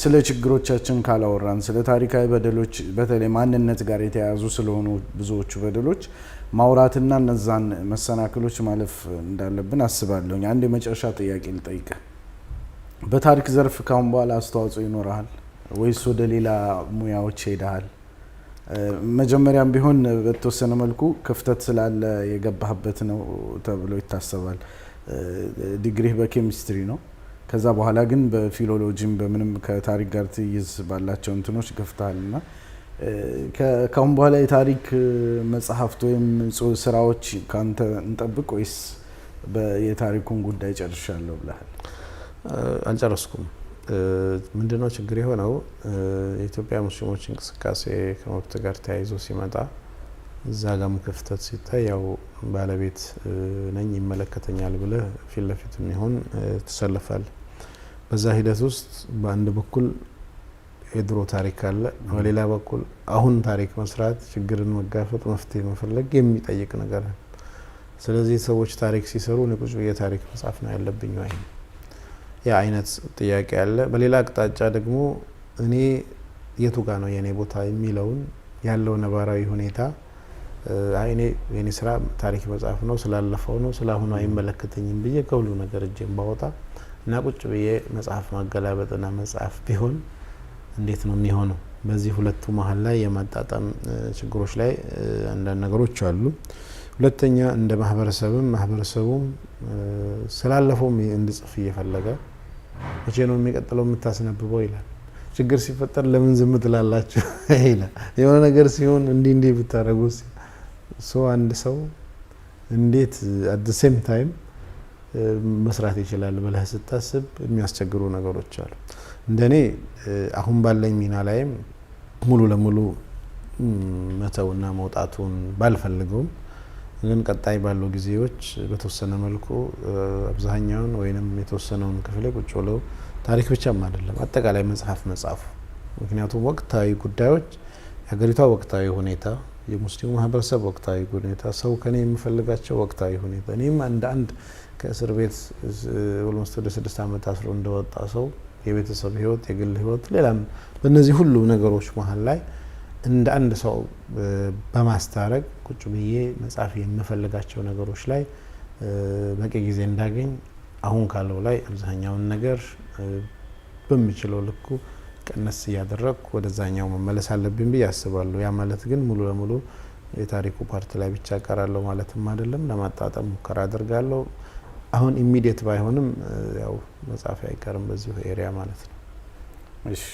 ስለ ችግሮቻችን ካላወራን ስለ ታሪካዊ በደሎች በተለይ ማንነት ጋር የተያያዙ ስለሆኑ ብዙዎቹ በደሎች ማውራትና እነዛን መሰናክሎች ማለፍ እንዳለብን አስባለሁ። አንድ የመጨረሻ ጥያቄ ልጠይቅ። በታሪክ ዘርፍ ካሁን በኋላ አስተዋጽኦ ይኖርሃል ወይስ ወደ ሌላ ሙያዎች ሄደሃል? መጀመሪያም ቢሆን በተወሰነ መልኩ ክፍተት ስላለ የገባህበት ነው ተብሎ ይታሰባል። ዲግሪህ በኬሚስትሪ ነው። ከዛ በኋላ ግን በፊሎሎጂም በምንም ከታሪክ ጋር ትይዝ ባላቸው እንትኖች ገፍተሃልና ካሁን በኋላ የታሪክ መጽሐፍት ወይም ስራዎች ካንተ እንጠብቅ ወይስ የታሪኩን ጉዳይ ጨርሻለሁ ብለሃል? አልጨረስኩም። ምንድነው ችግር የሆነው? የኢትዮጵያ ሙስሊሞች እንቅስቃሴ ከወቅት ጋር ተያይዞ ሲመጣ እዛ ጋም ክፍተት ሲታይ ያው ባለቤት ነኝ ይመለከተኛል ብለህ ፊት ለፊት የሚሆን ተሰልፋል። በዛ ሂደት ውስጥ በአንድ በኩል የድሮ ታሪክ አለ፣ በሌላ በኩል አሁን ታሪክ መስራት፣ ችግርን መጋፈጥ፣ መፍትሄ መፈለግ የሚጠይቅ ነገር ነው። ስለዚህ ሰዎች ታሪክ ሲሰሩ ንቁጭ የታሪክ መጽሐፍ ነው ያለብኝ ወይ ያ አይነት ጥያቄ አለ። በሌላ አቅጣጫ ደግሞ እኔ የቱ ጋር ነው የኔ ቦታ የሚለውን ያለው ነባራዊ ሁኔታ አይኔ የኔ ስራ ታሪክ መጽሐፍ ነው ስላለፈው ነው ስላሁኑ አይመለከተኝም ብዬ ከሁሉ ነገር እጄን ባወጣ እና ቁጭ ብዬ መጽሐፍ ማገላበጥና መጽሐፍ ቢሆን እንዴት ነው የሚሆነው? በዚህ ሁለቱ መሀል ላይ የማጣጣም ችግሮች ላይ አንዳንድ ነገሮች አሉ። ሁለተኛ እንደ ማህበረሰቡም ስላለፈው እንድጽፍ እየፈለገ መቼ ነው የሚቀጥለው የምታስነብበው ይላል። ችግር ሲፈጠር ለምን ዝም ትላላችሁ ይላል። የሆነ ነገር ሲሆን እንዲህ ብታረጉስ አንድ ሰው እንዴት at the same time መስራት ይችላል ብለህ ስታስብ የሚያስቸግሩ ነገሮች አሉ። እንደኔ አሁን ባለኝ ሚና ላይም ሙሉ ለሙሉ መተውና መውጣቱን ባልፈልገውም ግን ቀጣይ ባለው ጊዜዎች በተወሰነ መልኩ አብዛኛውን ወይንም የተወሰነውን ክፍል ቁጭ ብለው ታሪክ ብቻም አይደለም አጠቃላይ መጽሐፍ መጻፉ። ምክንያቱም ወቅታዊ ጉዳዮች የሀገሪቷ ወቅታዊ ሁኔታ፣ የሙስሊሙ ማህበረሰብ ወቅታዊ ሁኔታ፣ ሰው ከኔ የሚፈልጋቸው ወቅታዊ ሁኔታ፣ እኔም አንድ ከእስር ቤት ኦልሞስት ወደ 6 ዓመት አስሮ እንደወጣ ሰው የቤተሰብ ህይወት፣ የግል ህይወት፣ ሌላም በእነዚህ ሁሉ ነገሮች መሀል ላይ እንደ አንድ ሰው በማስታረቅ ቁጭ ብዬ መጽሐፍ የምፈልጋቸው ነገሮች ላይ በቂ ጊዜ እንዳገኝ አሁን ካለው ላይ አብዛኛውን ነገር በሚችለው ልኩ ቀነስ እያደረግኩ ወደዛኛው መመለስ አለብኝ ብዬ አስባለሁ። ያ ማለት ግን ሙሉ ለሙሉ የታሪኩ ፓርት ላይ ብቻ ቀራለሁ ማለትም አይደለም። ለማጣጣም ሙከራ አደርጋለሁ። አሁን ኢሚዲየት ባይሆንም ያው መጽሐፍ አይቀርም በዚሁ ኤሪያ ማለት ነው። እሺ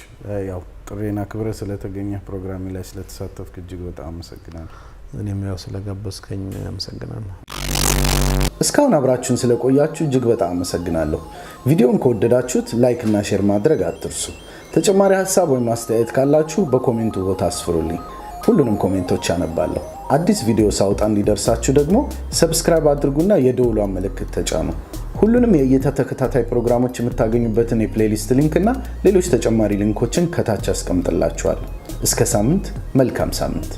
ያው ጥሬና ክብረ ስለተገኘ ፕሮግራም ላይ ስለተሳተፍክ እጅግ በጣም አመሰግናለሁ። እኔም ያው ስለጋበዝከኝ አመሰግናለሁ። እስካሁን አብራችሁን ስለቆያችሁ እጅግ በጣም አመሰግናለሁ። ቪዲዮን ከወደዳችሁት ላይክ እና ሼር ማድረግ አትርሱ። ተጨማሪ ሀሳብ ወይም አስተያየት ካላችሁ በኮሜንቱ ቦታ አስፍሩልኝ። ሁሉንም ኮሜንቶች አነባለሁ። አዲስ ቪዲዮ ሳውጣ እንዲደርሳችሁ ደግሞ ሰብስክራይብ አድርጉና የደውሏን ምልክት ተጫኑ። ሁሉንም የእይታ ተከታታይ ፕሮግራሞች የምታገኙበትን የፕሌሊስት ሊንክ እና ሌሎች ተጨማሪ ሊንኮችን ከታች አስቀምጥላችኋለሁ። እስከ ሳምንት፣ መልካም ሳምንት።